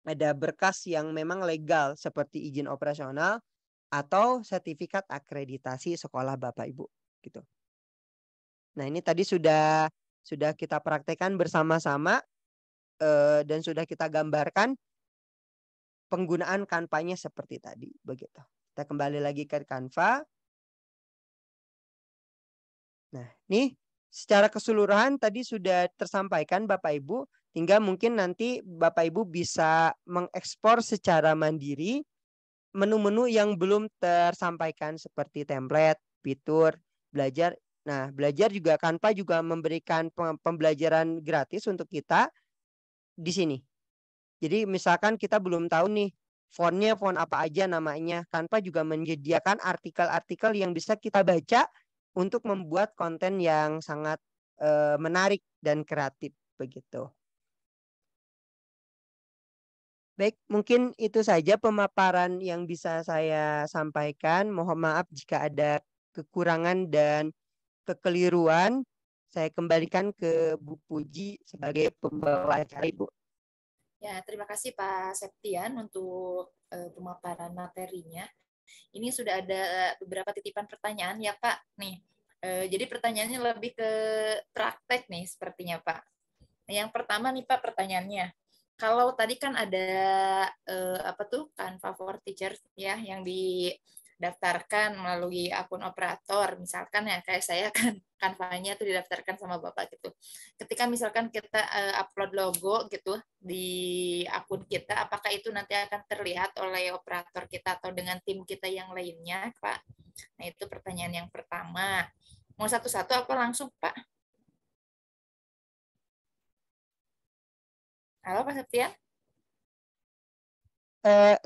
ada berkas yang memang legal seperti izin operasional atau sertifikat akreditasi sekolah Bapak Ibu gitu. Nah, ini tadi sudah kita praktekkan bersama-sama dan sudah kita gambarkan penggunaan Canva-nya seperti tadi, begitu. Kita kembali lagi ke Canva. Nah, ini secara keseluruhan tadi sudah tersampaikan Bapak Ibu. Hingga mungkin nanti Bapak Ibu bisa mengekspor secara mandiri menu-menu yang belum tersampaikan seperti template, fitur, belajar. Nah, belajar juga Canva juga memberikan pembelajaran gratis untuk kita di sini. Jadi misalkan kita belum tahu nih fontnya font apa aja namanya. Canva juga menyediakan artikel-artikel yang bisa kita baca untuk membuat konten yang sangat menarik dan kreatif begitu. Baik, mungkin itu saja pemaparan yang bisa saya sampaikan. Mohon maaf jika ada kekurangan dan kekeliruan. Saya kembalikan ke Bu Puji sebagai pembawa acara, Ibu. Ya, terima kasih Pak Septian untuk pemaparan materinya. Ini sudah ada beberapa titipan pertanyaan ya Pak. Nih, jadi pertanyaannya lebih ke praktek nih sepertinya Pak. Yang pertama nih Pak pertanyaannya. Kalau tadi kan ada Canva for Teachers ya yang didaftarkan melalui akun operator, misalkan ya kayak saya kan Canva-nya tuh didaftarkan sama Bapak gitu. Ketika misalkan kita upload logo gitu di akun kita, apakah itu nanti akan terlihat oleh operator kita atau dengan tim kita yang lainnya, Pak? Nah, itu pertanyaan yang pertama. Mau satu-satu apa langsung, Pak? Halo, Pak Septian?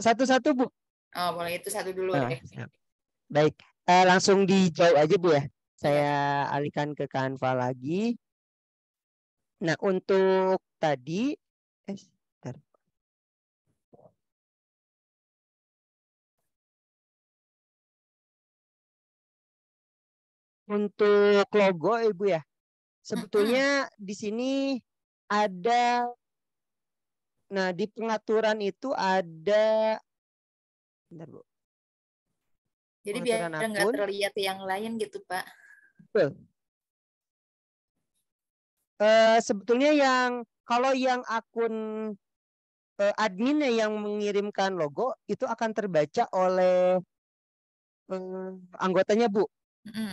Satu-satu, Bu. Oh, boleh. Itu satu dulu deh. Baik, langsung dijawab aja, Bu ya. Saya alihkan ke Canva lagi. Nah, untuk tadi... Untuk logo, Ibu ya. Sebetulnya di sini ada, nah di pengaturan itu ada, bentar Bu. Jadi biar nggak terlihat yang lain gitu Pak. Betul. Sebetulnya kalau yang akun adminnya yang mengirimkan logo itu akan terbaca oleh anggotanya Bu.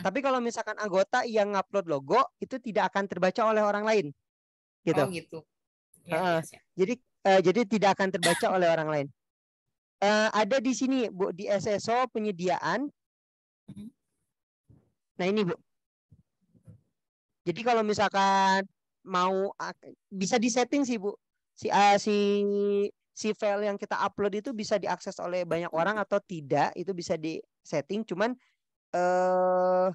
Tapi kalau misalkan anggota yang ngupload logo itu tidak akan terbaca oleh orang lain. Gitu. Oh gitu. Ya, Jadi tidak akan terbaca oleh orang lain. Ada di sini Bu di SSO penyediaan Nah ini Bu. Jadi kalau misalkan mau bisa disetting sih Bu. Si file yang kita upload itu bisa diakses oleh banyak orang atau tidak, itu bisa disetting. Cuman eh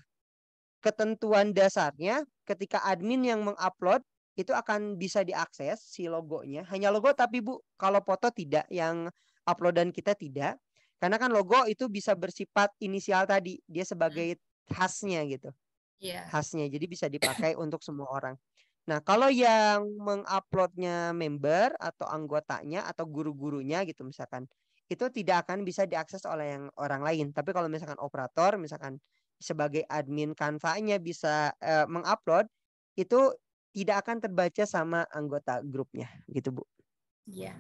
ketentuan dasarnya ketika admin yang mengupload itu akan bisa diakses si logonya. Hanya logo tapi Bu, kalau foto tidak, yang uploadan kita tidak. Karena kan logo itu bisa bersifat inisial tadi, dia sebagai khasnya gitu. Iya. Khasnya, jadi bisa dipakai untuk semua orang. Nah, kalau yang menguploadnya member atau anggotanya atau guru-gurunya gitu misalkan, itu tidak akan bisa diakses oleh yang orang lain. Tapi kalau misalkan operator, misalkan sebagai admin Canva-nya bisa mengupload, itu tidak akan terbaca sama anggota grupnya, gitu Bu. Iya.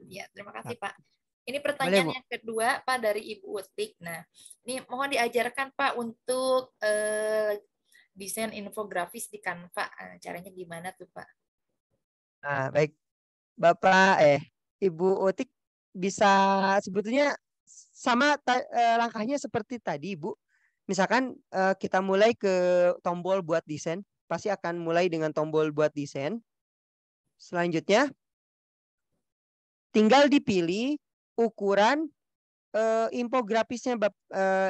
Ya, terima kasih Nah, Pak. Ini boleh pertanyaan Bu. yang kedua Pak dari Ibu Utik. Nah, ini mohon diajarkan Pak untuk desain infografis di Canva. Caranya gimana tuh Pak? Nah, baik. Bapak Ibu Utik bisa sebetulnya sama langkahnya seperti tadi Bu. Misalkan kita mulai ke tombol buat desain, pasti akan mulai dengan tombol buat desain. Selanjutnya tinggal dipilih ukuran infografisnya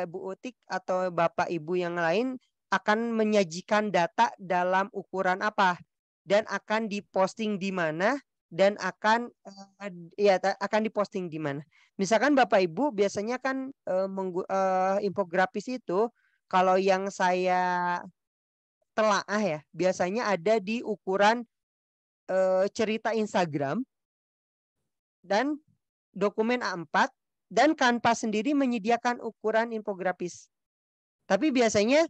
Bu Utik atau Bapak Ibu yang lain akan menyajikan data dalam ukuran apa dan akan diposting di mana dan akan akan diposting di mana. Misalkan Bapak Ibu biasanya kan infografis itu kalau yang saya telaah ya biasanya ada di ukuran cerita Instagram dan dokumen A4 dan Canva sendiri menyediakan ukuran infografis. Tapi biasanya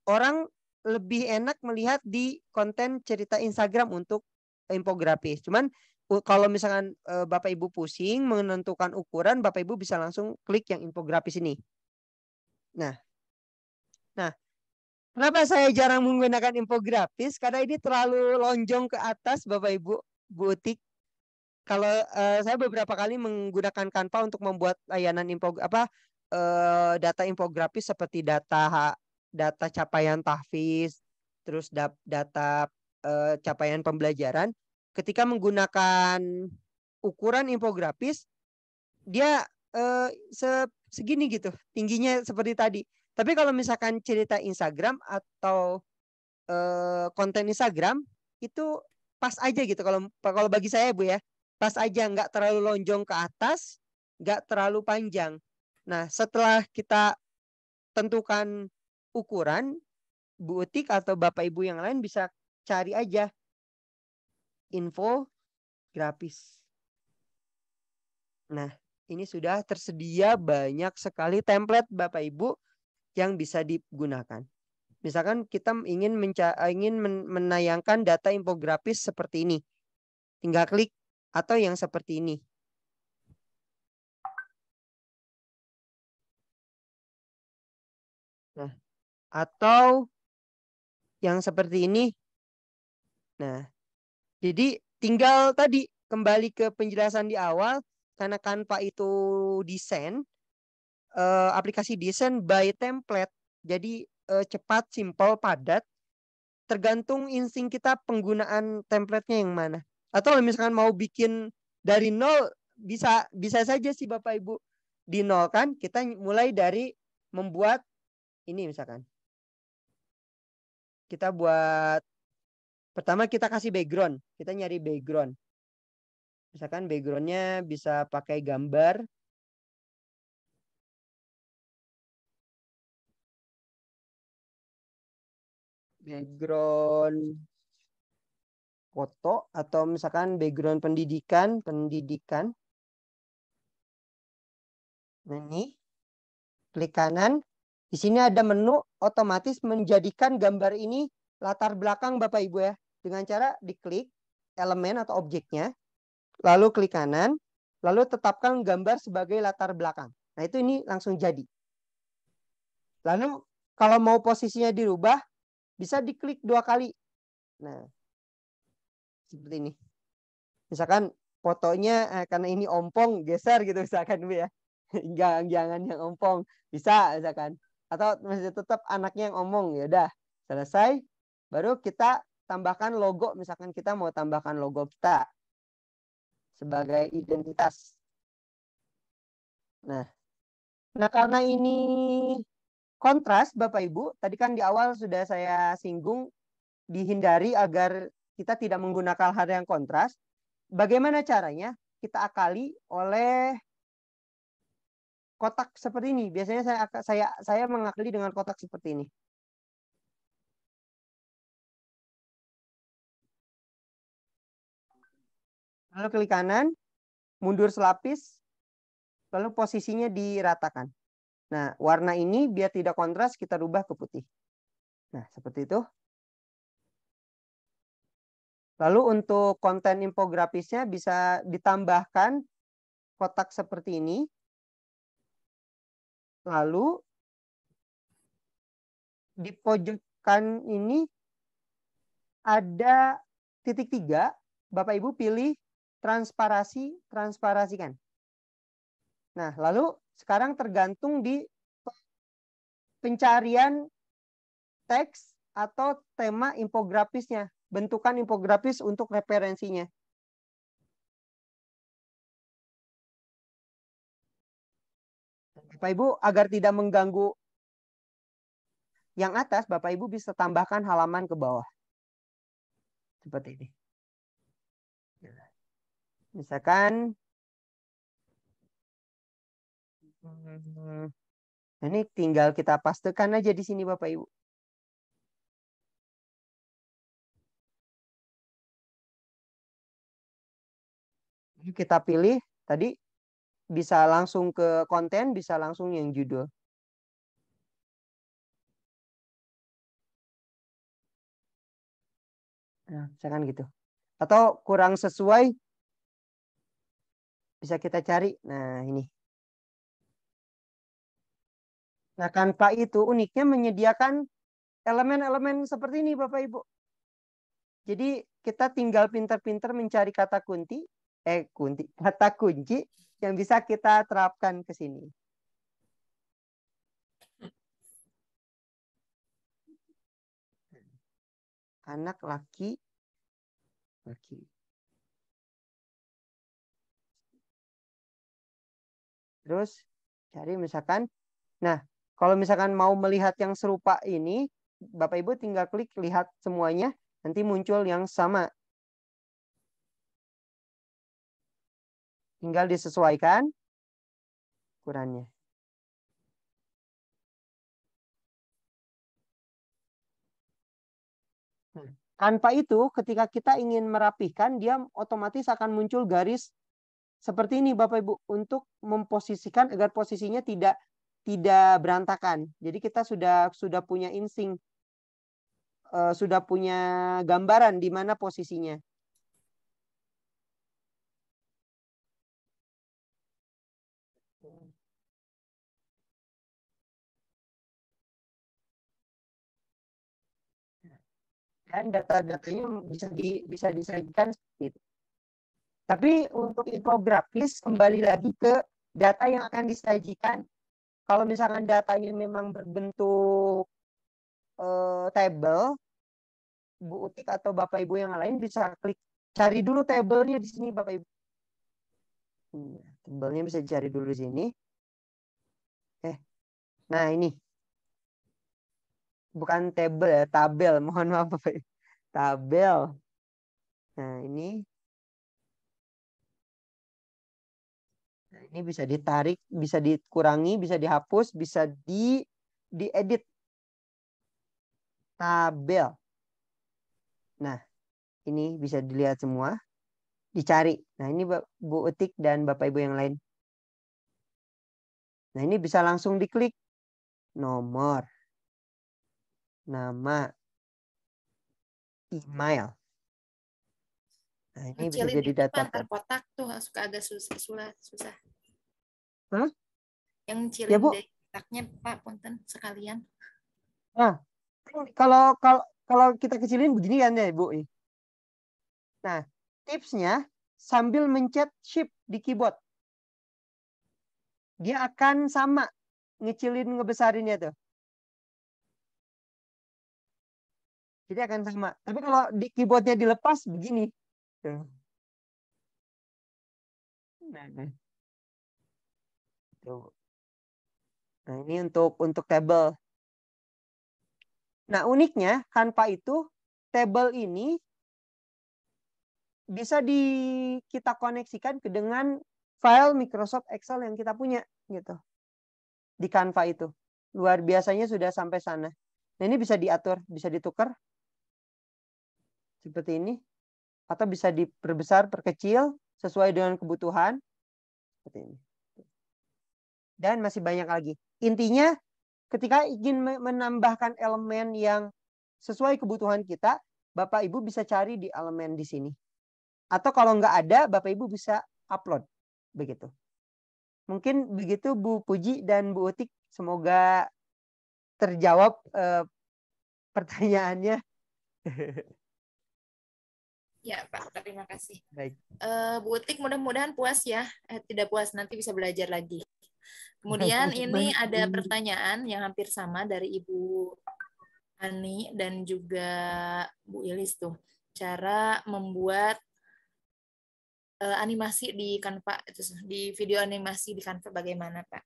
orang lebih enak melihat di konten cerita Instagram untuk infografis. Cuman kalau misalkan Bapak Ibu pusing menentukan ukuran, Bapak Ibu bisa langsung klik yang infografis ini. Nah, kenapa saya jarang menggunakan infografis? Karena ini terlalu lonjong ke atas, Bapak Ibu, Bu Utik. Kalau saya beberapa kali menggunakan Canva untuk membuat layanan data infografis seperti data capaian tahfiz, terus data capaian pembelajaran. Ketika menggunakan ukuran infografis, dia segini gitu, tingginya seperti tadi. Tapi kalau misalkan cerita Instagram atau konten Instagram itu pas aja gitu. Kalau bagi saya Bu ya, pas aja, nggak terlalu lonjong ke atas, nggak terlalu panjang. Nah, setelah kita tentukan ukuran, Bu Utik atau Bapak Ibu yang lain bisa cari aja info grafis. Nah, ini sudah tersedia banyak sekali template Bapak Ibu yang bisa digunakan. Misalkan kita ingin menayangkan data infografis seperti ini. Tinggal klik atau yang seperti ini. Nah, atau yang seperti ini. Nah, jadi tinggal tadi kembali ke penjelasan di awal, karena Canva itu desain, aplikasi desain by template. Jadi cepat, simple, padat. Tergantung insting kita penggunaan template-nya yang mana. Atau misalkan mau bikin dari nol, bisa saja sih Bapak Ibu. Di nol kan, kita mulai dari membuat ini misalkan. Kita buat, pertama kita kasih background. Kita nyari background. Misalkan backgroundnya bisa pakai gambar. Background foto atau misalkan background pendidikan. Nah, ini klik kanan. Di sini ada menu otomatis menjadikan gambar ini latar belakang Bapak Ibu ya. Dengan cara diklik elemen atau objeknya, lalu klik kanan, lalu tetapkan gambar sebagai latar belakang. Nah, itu ini langsung jadi. Lalu kalau mau posisinya dirubah, bisa diklik 2 kali. Nah, seperti ini. Misalkan fotonya karena ini ompong, geser gitu misalkan Bu ya. Jangan yang ompong. Bisa misalkan. atau masih tetap anaknya yang ngomong? Ya udah, selesai. Baru kita tambahkan logo, misalkan kita mau tambahkan logo kita sebagai identitas. Nah, karena ini kontras, Bapak Ibu, tadi kan di awal sudah saya singgung, dihindari agar kita tidak menggunakan hal yang kontras. Bagaimana caranya? Kita akali oleh kotak seperti ini. Biasanya saya mengakali dengan kotak seperti ini. Lalu klik kanan, mundur selapis, lalu posisinya diratakan. Nah, warna ini biar tidak kontras kita rubah ke putih. Nah, seperti itu. Lalu untuk konten infografisnya bisa ditambahkan kotak seperti ini. Lalu di pojok kan ini ada titik 3. Bapak Ibu pilih transparasikan. Nah, lalu sekarang tergantung di pencarian teks atau tema infografisnya, bentukan infografis untuk referensinya. Bapak Ibu, agar tidak mengganggu yang atas, Bapak Ibu bisa tambahkan halaman ke bawah. Seperti ini. Misalkan ini tinggal kita pastekan aja di sini Bapak Ibu. Kita pilih tadi bisa langsung ke konten, bisa langsung yang judul. Nah, misalkan gitu. Atau kurang sesuai bisa kita cari. Nah, ini. Nah, Canva itu uniknya menyediakan elemen-elemen seperti ini Bapak Ibu. Jadi kita tinggal pintar-pintar mencari kata kunci yang bisa kita terapkan ke sini. Anak laki. Terus cari misalkan. Nah, kalau misalkan mau melihat yang serupa ini, Bapak Ibu tinggal klik lihat semuanya, nanti muncul yang sama. Tinggal disesuaikan ukurannya. Tanpa itu, ketika kita ingin merapihkan, dia otomatis akan muncul garis seperti ini, Bapak Ibu, untuk memposisikan agar posisinya tidak berantakan. Jadi kita sudah punya insting, sudah punya gambaran di mana posisinya. Dan data-datanya bisa disajikan seperti itu. Tapi untuk infografis kembali lagi ke data yang akan disajikan. Kalau misalkan datanya memang berbentuk table, Bu Utik atau Bapak Ibu yang lain bisa klik cari dulu tabelnya di sini Bapak Ibu. Tabelnya bisa dicari dulu di sini. Nah ini bukan tabel ya, tabel. Mohon maaf Bapak Ibu. Tabel. Nah ini. Nah, ini bisa ditarik, bisa dikurangi, bisa dihapus, bisa diedit. Tabel. Nah, ini bisa dilihat semua. Dicari. Nah, ini Bu Utik dan Bapak Ibu yang lain. Nah, ini bisa langsung diklik. Nomor. Nama. Email. Nah, ini bisa Kecilin jadi itu data. antar kotak tuh suka agak susah. Hah? Yang Ya, cilin Bu. dari kotaknya Pak Punten sekalian. Nah, kalau kita kecilin begini kan ya, Bu. Nah, tipsnya sambil mencet shift di keyboard. Dia akan sama ngecilin ngebesarinnya tuh. Jadi akan sama. Tapi kalau di keyboardnya dilepas begini. Tuh. Nah. Tuh. Nah, ini untuk table. Nah, uniknya Canva itu table ini bisa kita koneksikan dengan file Microsoft Excel yang kita punya gitu. Di Canva itu. Luar biasanya sudah sampai sana. Nah, ini bisa diatur, bisa ditukar seperti ini atau bisa diperbesar, perkecil sesuai dengan kebutuhan seperti ini. Dan masih banyak lagi. Intinya ketika ingin menambahkan elemen yang sesuai kebutuhan kita, Bapak Ibu bisa cari di elemen di sini. Atau kalau nggak ada, Bapak Ibu bisa upload. Begitu. Mungkin begitu Bu Puji dan Bu Utik. Semoga terjawab pertanyaannya. Ya, Pak. Terima kasih. Baik. Bu Utik mudah-mudahan puas ya. Tidak puas, nanti bisa belajar lagi. Kemudian ini ada pertanyaan yang hampir sama dari Ibu Ani dan juga Bu Ilis tuh. Cara membuat animasi di Canva, di video animasi di Canva bagaimana, Pak?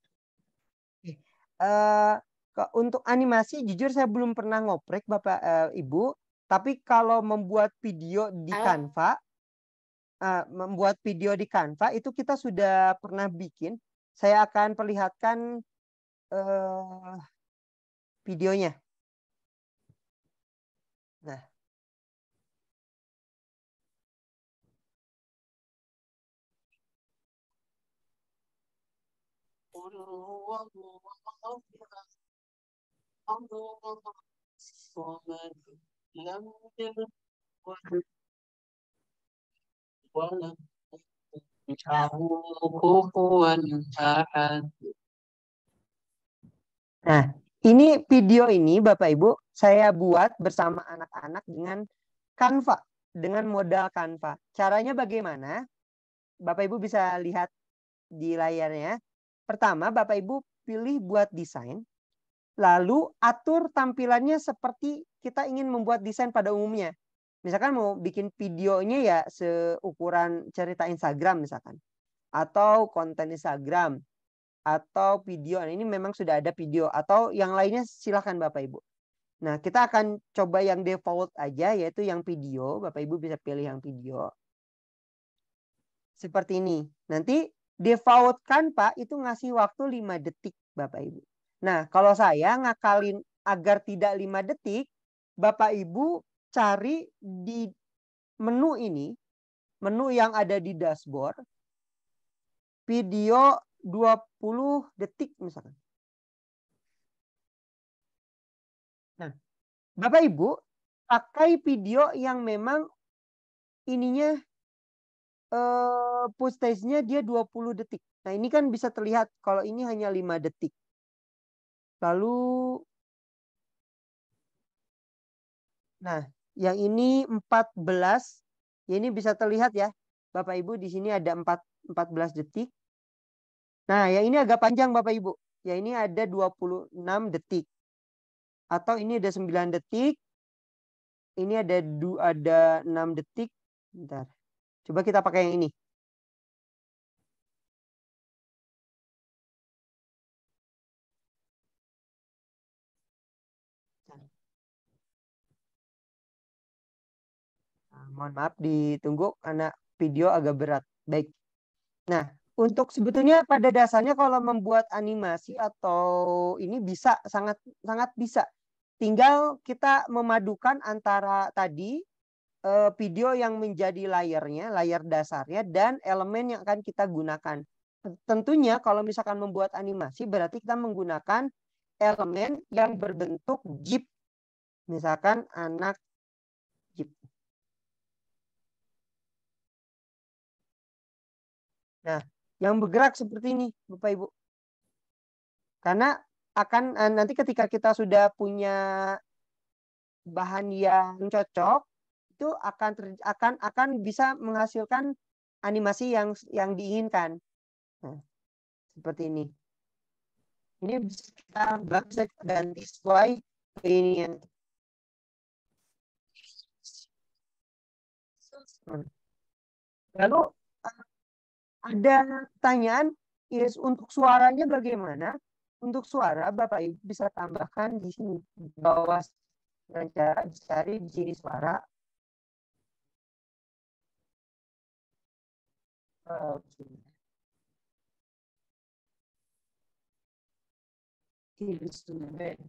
Untuk animasi, jujur saya belum pernah ngoprek Bapak Ibu. Tapi kalau membuat video di Canva, itu kita sudah pernah bikin. Saya akan perlihatkan videonya. Nah. Nah, ini video ini Bapak Ibu saya buat bersama anak-anak dengan Canva, dengan modal Canva. Caranya bagaimana? Bapak Ibu bisa lihat di layarnya. Pertama, Bapak Ibu pilih buat desain, lalu atur tampilannya seperti kita ingin membuat desain pada umumnya. Misalkan mau bikin videonya ya seukuran cerita Instagram misalkan, atau konten Instagram, atau video. Nah, ini memang sudah ada video, atau yang lainnya silahkan Bapak Ibu. Nah, kita akan coba yang default aja, yaitu yang video. Bapak Ibu bisa pilih yang video. Seperti ini. Nanti default Canva itu ngasih waktu 5 detik Bapak Ibu. Nah, kalau saya ngakalin agar tidak 5 detik, Bapak Ibu cari di menu ini, menu yang ada di dashboard, video 20 detik misalkan. Nah, Bapak Ibu pakai video yang memang ininya push-stage-nya dia 20 detik. Nah, ini kan bisa terlihat kalau ini hanya 5 detik. Lalu nah, yang ini 14. Ya, ini bisa terlihat ya. Bapak Ibu di sini ada 14 detik. Nah, yang ini agak panjang Bapak Ibu. Ya, ini ada 26 detik. Atau ini ada 9 detik. Ini ada 6 detik. Bentar. Coba kita pakai yang ini. Nah, mohon maaf ditunggu karena video agak berat. Baik. Nah, untuk sebetulnya pada dasarnya kalau membuat animasi atau ini bisa sangat bisa. Tinggal kita memadukan antara tadi video yang menjadi layarnya, layar dasarnya, dan elemen yang akan kita gunakan. Tentunya kalau misalkan membuat animasi berarti kita menggunakan elemen yang berbentuk GIF. Misalkan anak GIF. Nah, yang bergerak seperti ini, Bapak Ibu. Karena akan nanti ketika kita sudah punya bahan yang cocok, itu akan bisa menghasilkan animasi yang diinginkan. Nah, seperti ini. Ini bisa kita ganti sesuai keinginan. Lalu ada pertanyaan, Iris, untuk suaranya bagaimana? Untuk suara Bapak Ibu bisa tambahkan di sini di bawah dengan cara dicari di sini suara. Iris Tunamen.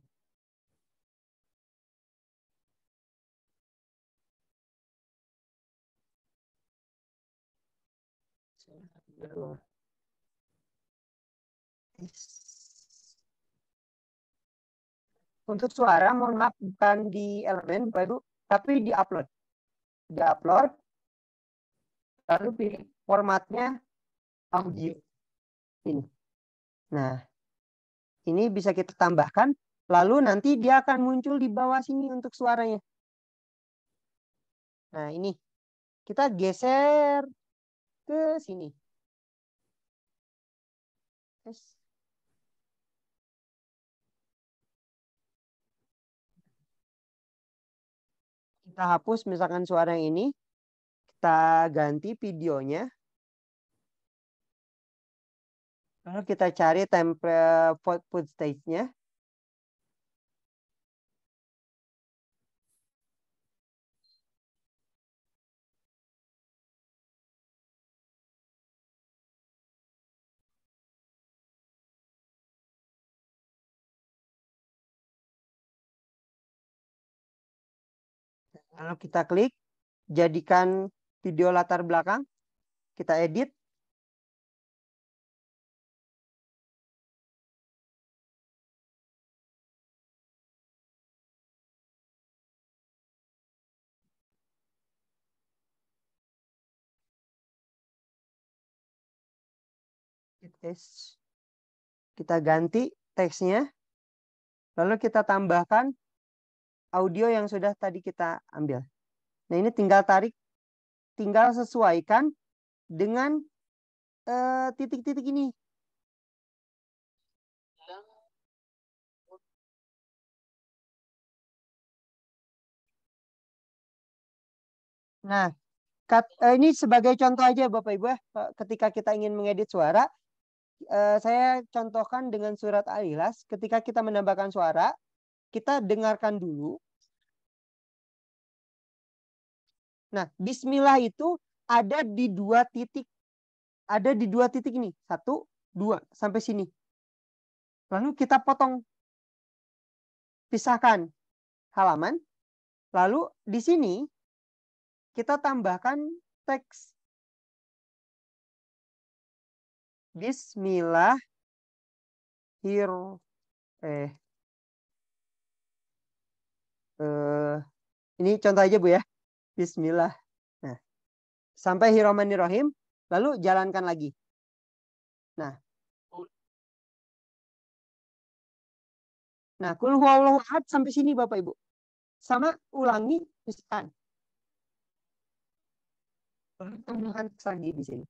Untuk suara, mohon maaf, bukan di elemen, Bapak Ibu, tapi di upload. Di upload, lalu pilih formatnya audio. Ini. Nah, ini bisa kita tambahkan, lalu nanti dia akan muncul di bawah sini untuk suaranya. Nah, ini. Kita geser ke sini. Yes. Kita hapus misalkan suara yang ini. Kita ganti videonya. Lalu kita cari template footage-nya. Lalu kita klik, jadikan video latar belakang. Kita edit. Kita ganti teksnya. Lalu kita tambahkan audio yang sudah tadi kita ambil. Nah, ini tinggal tarik, tinggal sesuaikan dengan titik-titik ini. Nah, ini sebagai contoh aja Bapak Ibu, ketika kita ingin mengedit suara, saya contohkan dengan surat Al-Ikhlas. Ketika kita menambahkan suara, kita dengarkan dulu. Nah, Bismillah itu ada di 2 titik. Ada di 2 titik ini. 1, 2, sampai sini. Lalu kita potong. Pisahkan halaman. Lalu di sini kita tambahkan teks. Bismillah. Ini contoh aja Bu ya. Bismillah. Nah, sampai Bismillahirrahmanirrahim. Lalu jalankan lagi. Nah, Qul huwallahu ahad sampai sini Bapak Ibu. Sama ulangi misalkan. Tambahkan lagi di sini.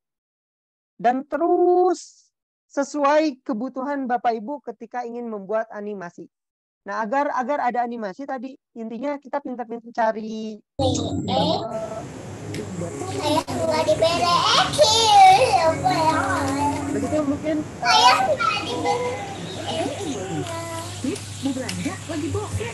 Dan terus sesuai kebutuhan Bapak Ibu ketika ingin membuat animasi. Nah, agar ada animasi tadi, intinya kita pintar-pintar cari. Begitu mungkin. Mau belanja lagi bokeh.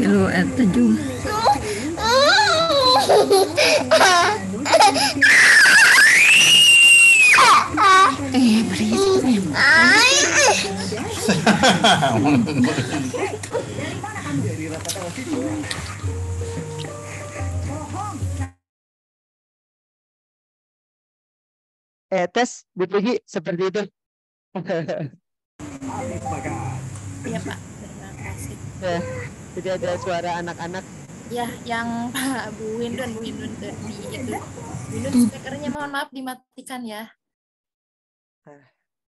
Lu eta juga. Berisik. Tes dipuji seperti itu. Iya Pak, terima kasih. Nah, jadi ada suara anak-anak. Ya, yang Bu Hindun tadi itu. Bu Hindun speakernya mohon maaf dimatikan ya.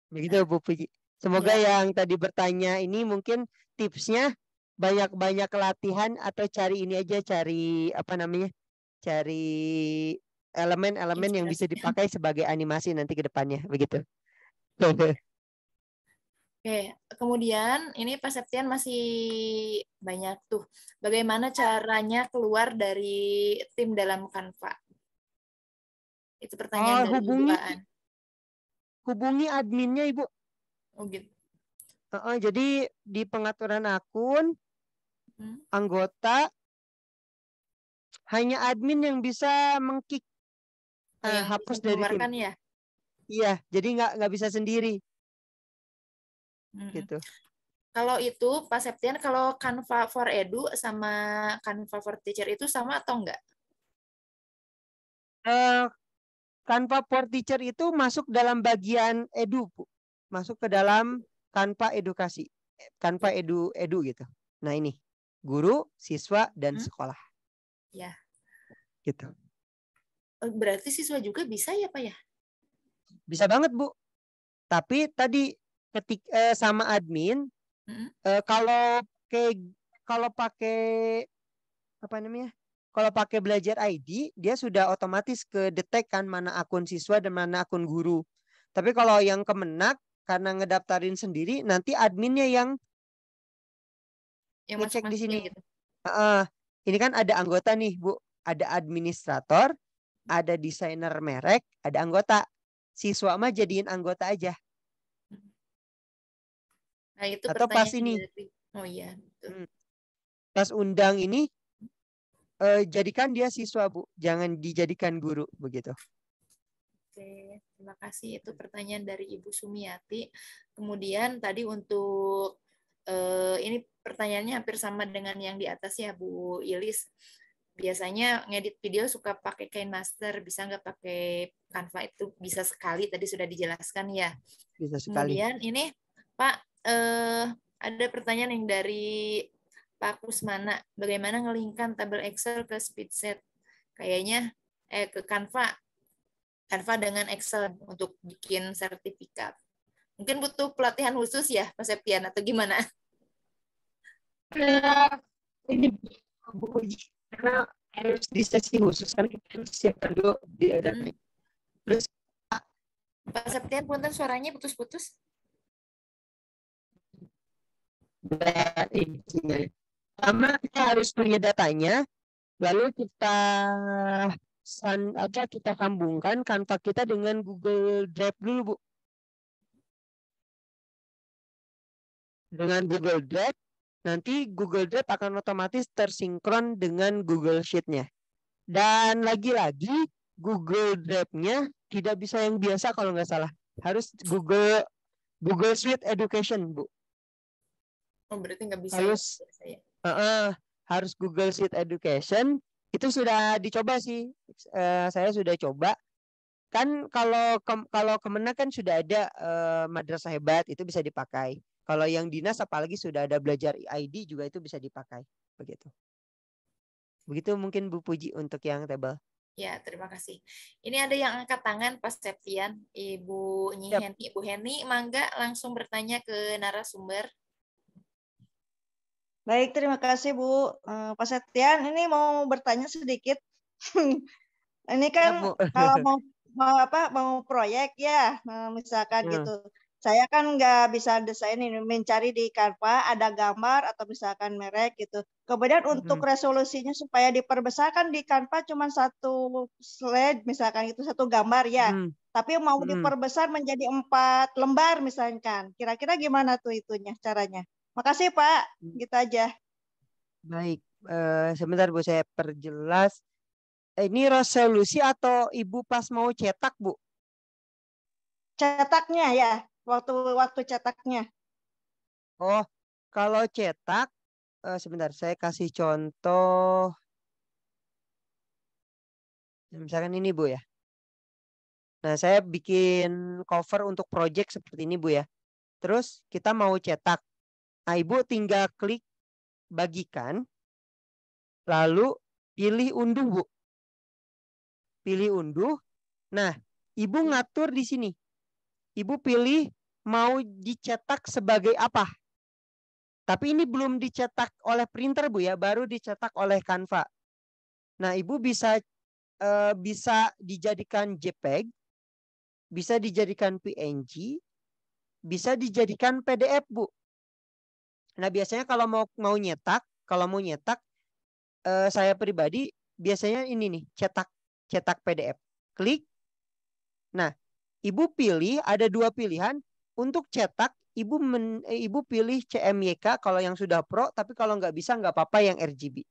Begitu Bu Puji. Semoga Ya. yang tadi bertanya ini mungkin tipsnya banyak-banyak latihan atau cari ini aja, cari apa namanya? Cari elemen-elemen yang bisa Inspirasi. dipakai sebagai animasi nanti ke depannya, begitu. Oke, kemudian ini Pak Septian masih banyak tuh. Bagaimana caranya keluar dari tim dalam Canva? Itu pertanyaan dari Ibu hubungi Aan. hubungi adminnya Ibu. Oh gitu. Jadi di pengaturan akun anggota hanya admin yang bisa mengkick Yang hapus bisa dari tim. mengeluarkan ya. Iya, jadi nggak bisa sendiri gitu. Kalau itu Pak Septian, kalau Canva for Edu sama Canva for Teacher itu sama atau enggak? Canva for Teacher itu masuk dalam bagian edu, Bu. Masuk ke dalam Canva edukasi. Canva edu gitu. Nah, ini guru, siswa dan sekolah. Ya. Gitu. Berarti siswa juga bisa ya, Pak ya? Bisa banget, Bu. Tapi tadi sama admin kalau pakai apa namanya? Kalau pakai belajar ID, dia sudah otomatis ke detect kan mana akun siswa dan mana akun guru. Tapi kalau yang Kemenak karena ngedaftarin sendiri, nanti adminnya yang ngecek di sini. Gitu. Ini kan ada anggota nih, Bu. Ada administrator, ada desainer merek, ada anggota. Siswa mah jadiin anggota aja. Nah, itu Atau pas ini. Oh iya, betul. Pas undang ini, jadikan dia siswa, Bu. Jangan dijadikan guru, begitu. Oke, terima kasih. Itu pertanyaan dari Ibu Sumiati. Kemudian tadi untuk ini pertanyaannya hampir sama dengan yang di atas ya, Bu Ilis. Biasanya ngedit video suka pakai KineMaster, bisa nggak pakai Canva? Itu bisa sekali, tadi sudah dijelaskan ya. Bisa sekali. Kemudian ini Pak, ada pertanyaan yang dari Pak Kusmana, bagaimana ngelingkan tabel Excel ke Speedset? Kayaknya ke Canva dengan Excel untuk bikin sertifikat. Mungkin butuh pelatihan khusus ya, Pak Septian, atau gimana? Ini karena harus di sesi khusus kan kita siapkan dulu diadakan. Terus Pak Septian, punten suaranya putus-putus. Pertama kita harus punya datanya, lalu kita sambungkan Canva kita dengan Google Drive dulu, Bu. Dengan Google Drive, nanti Google Drive akan otomatis tersinkron dengan Google Sheet-nya. Dan lagi-lagi Google Drive-nya tidak bisa yang biasa kalau nggak salah. Harus Google Suite Education, Bu. Oh, berarti nggak bisa harus Google Suite Education. Itu sudah dicoba sih. Saya sudah coba. Kan kalau Kemenak kan sudah ada Madrasah Hebat, itu bisa dipakai. Kalau yang dinas apalagi sudah ada belajar ID juga itu bisa dipakai. Begitu. Begitu mungkin Bu Puji untuk yang table. Ya, terima kasih. Ini ada yang angkat tangan, Pak Septian, Ibu Heni. Ibu Heni, mangga langsung bertanya ke narasumber. Baik, terima kasih Bu. Pak Septian, ini mau bertanya sedikit. Ini kan kalau mau proyek ya, misalkan gitu. Saya kan nggak bisa desain ini, mencari di Canva ada gambar atau misalkan merek gitu. Kemudian untuk resolusinya supaya diperbesarkan di Canva cuma satu slide misalkan itu satu gambar ya. Tapi mau diperbesar menjadi 4 lembar misalkan. Kira-kira gimana tuh itunya caranya? Makasih Pak, gitu aja. Baik, sebentar Bu saya perjelas. Ini resolusi atau Ibu pas mau cetak, Bu? Cetaknya ya, waktu cetaknya. Oh, kalau cetak, sebentar saya kasih contoh. Misalkan ini Bu ya. Nah, saya bikin cover untuk project seperti ini Bu ya. Terus kita mau cetak. Nah, Ibu tinggal klik bagikan, lalu pilih unduh, Bu. Pilih unduh. Nah, Ibu ngatur di sini. Ibu pilih mau dicetak sebagai apa. Tapi ini belum dicetak oleh printer, Bu ya, baru dicetak oleh Canva. Nah, Ibu bisa dijadikan JPEG, bisa dijadikan PNG, bisa dijadikan PDF, Bu. Nah, biasanya kalau mau nyetak, saya pribadi biasanya ini nih, cetak PDF. Klik. Nah, Ibu pilih, ada 2 pilihan. Untuk cetak, Ibu pilih CMYK kalau yang sudah Pro, tapi kalau nggak bisa nggak apa-apa yang RGB.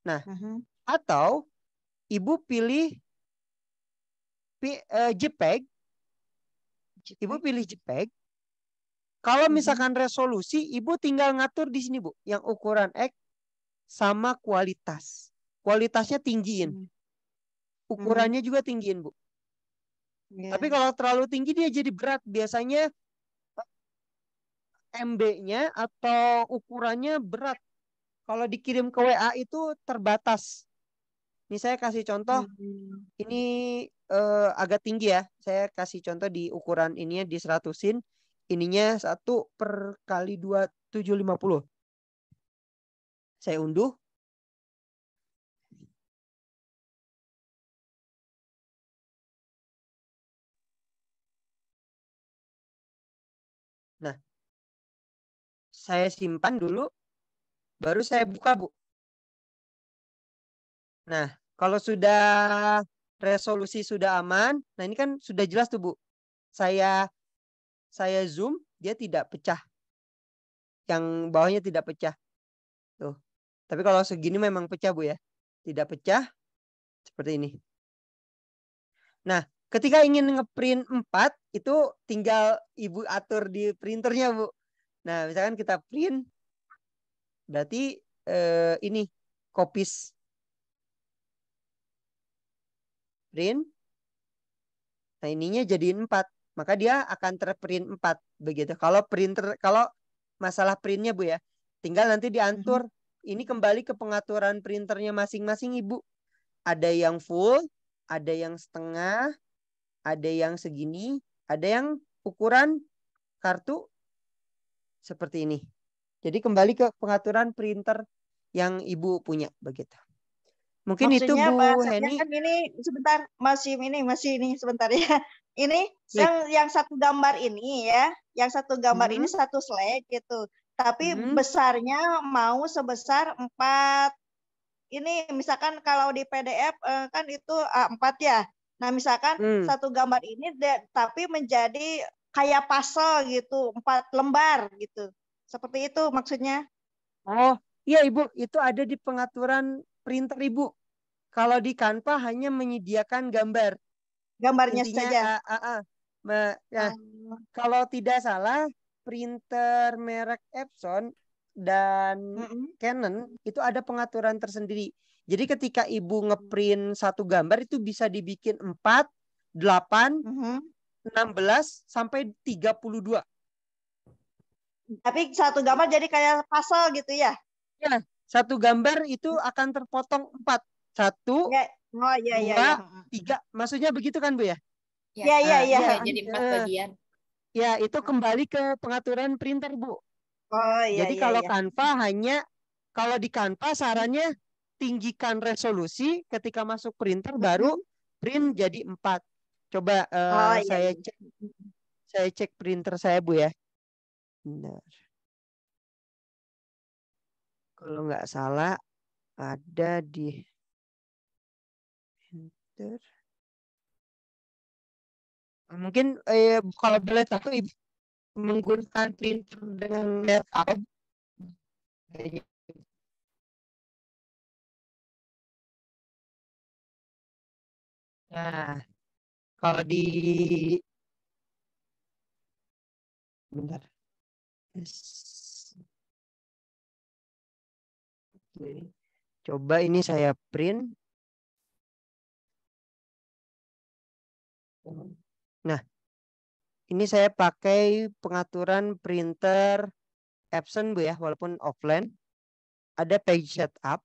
Nah, atau Ibu pilih JPEG. Ibu pilih JPEG. Kalau misalkan resolusi, Ibu tinggal ngatur di sini, Bu, yang ukuran X sama kualitas. Kualitasnya tinggiin. Ukurannya juga tinggiin, Bu. Tapi kalau terlalu tinggi dia jadi berat. Biasanya MB-nya atau ukurannya berat. Kalau dikirim ke WA itu terbatas. Ini saya kasih contoh. Ini agak tinggi ya. Saya kasih contoh di ukuran ininya di 100-in. Ininya 1/2 750. Saya unduh. Nah, saya simpan dulu. Baru saya buka, Bu. Nah, kalau sudah resolusi sudah aman. Nah, ini kan sudah jelas tuh, Bu. Saya zoom, dia tidak pecah. Yang bawahnya tidak pecah. Tuh. Tapi kalau segini memang pecah, Bu ya. Tidak pecah. Seperti ini. Nah, ketika ingin ngeprint 4, itu tinggal Ibu atur di printernya, Bu. Nah, misalkan kita print. Berarti ini. Copies. Print. Nah, ininya jadiin 4. Maka dia akan terprint 4. Begitu. Kalau masalah printnya, Bu ya. Tinggal nanti diatur. Ini kembali ke pengaturan printernya masing-masing, Ibu. Ada yang full, ada yang setengah, ada yang segini, ada yang ukuran kartu seperti ini. Jadi kembali ke pengaturan printer yang Ibu punya. Begitu. Mungkin maksudnya itu Bu bahasanya Heni. kan ini sebentar masih ini sebentar ya. Ini yang satu gambar ini ya, yang satu gambar ini satu slide gitu. Tapi besarnya mau sebesar 4. Ini misalkan kalau di PDF kan itu A4 ya. Nah, misalkan satu gambar ini tapi menjadi kayak puzzle gitu, 4 lembar gitu. Seperti itu maksudnya. Oh, iya Ibu, itu ada di pengaturan printer Ibu. Kalau di Canva hanya menyediakan gambar. Gambarnya Intinya, saja. kalau tidak salah, printer merek Epson dan Canon itu ada pengaturan tersendiri. Jadi ketika Ibu ngeprint satu gambar itu bisa dibikin 4, 8, 16, sampai 32. Tapi satu gambar jadi kayak puzzle gitu ya? Ya, satu gambar itu akan terpotong 4. 1, ya. 2, 3. Maksudnya begitu kan, Bu ya? Iya. Jadi 4 bagian. Ya, itu kembali ke pengaturan printer, Bu. Oh iya. Jadi kalau Canva kalau di Canva sarannya tinggikan resolusi, ketika masuk printer baru print jadi 4. Coba saya cek printer saya, Bu ya. Benar. Kalau nggak salah ada di printer. Mungkin kalau boleh tahu Ibu menggunakan printer dengan merek apa? Nah, kalau di bentar. Coba ini saya print. Nah, ini saya pakai pengaturan printer Epson, Bu ya, walaupun offline. ada page setup.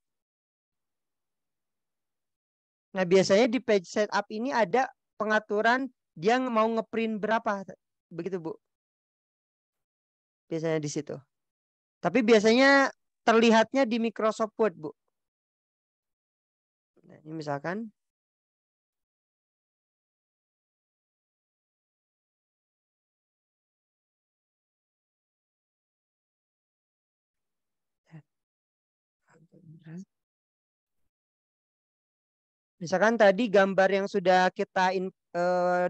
Nah, biasanya di page setup ini ada pengaturan dia mau ngeprint berapa. Begitu, Bu. Biasanya di situ. Tapi biasanya terlihatnya di Microsoft Word, Bu. Nah, ini misalkan. Misalkan tadi gambar yang sudah kita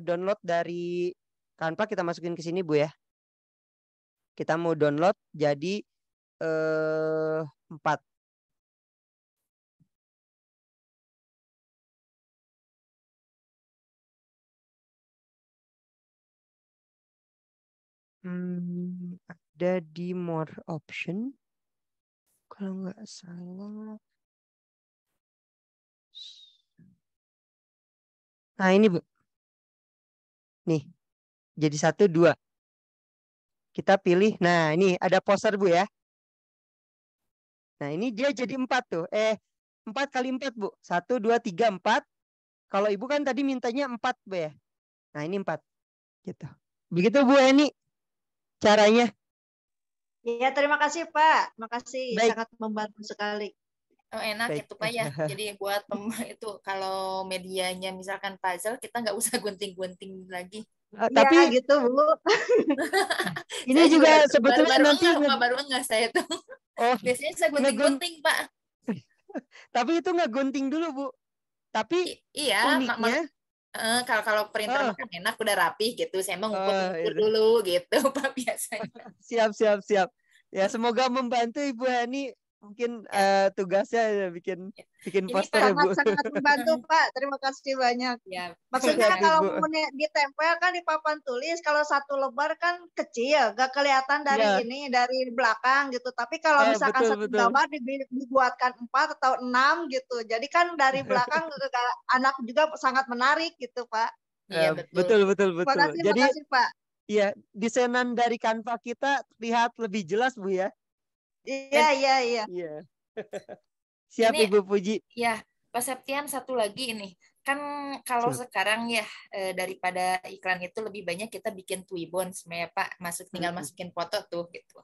download dari Canva kita masukin ke sini, Bu ya. Kita mau download jadi 4. Ada di more option. Kalau nggak salah. Nah ini, Bu. Nih. Jadi 1, 2. Kita pilih. Nah ini ada poster, Bu ya. Nah ini dia jadi 4 tuh. 4 kali 4, Bu. 1, 2, 3, 4. Kalau Ibu kan tadi mintanya 4, Bu ya. Nah ini 4. Gitu. Begitu, Bu Eni. Caranya. Ya, terima kasih Pak. Terima kasih, Baik. sangat membantu sekali. Oh, enak Baik. itu Pak ya. Jadi buat itu kalau medianya misalkan puzzle kita nggak usah gunting-gunting lagi. Tapi Ya, gitu Bu. ini Saya juga juga sebetulnya baru-baru nanti enggak Pak, baru enggak saya tuh. Oh, Biasanya saya gunting-gunting Pak. tapi itu nggak gunting dulu, Bu. Tapi Iya, uniknya kalau printer makan enak udah rapi gitu. Saya mau ngukur-ngukur dulu gitu Pak biasanya. Siap. Ya, semoga membantu Ibu Hani. Mungkin tugasnya bikin Ini poster ya, Bu. Sangat membantu Pak. Terima kasih banyak. Ya, Maksudnya Siap, kalau Ibu. mau ditempel kan di papan tulis, kalau satu lembar kan kecil, gak kelihatan dari Iya. dari belakang gitu. Tapi kalau misalkan satu betul. gambar dibuatkan 4 atau 6 gitu. Jadi kan dari belakang anak juga sangat menarik gitu Pak. Iya, betul. Betul. Jadi Makasih Pak. iya, desainan dari Canva kita terlihat lebih jelas, Bu ya. Iya. Iya. Siap, Ini, Ibu Puji. Ya, Pak Septian satu lagi ini. Kan kalau sekarang ya daripada iklan itu lebih banyak kita bikin Twibbon sebenarnya Pak, tinggal masukin foto tuh gitu.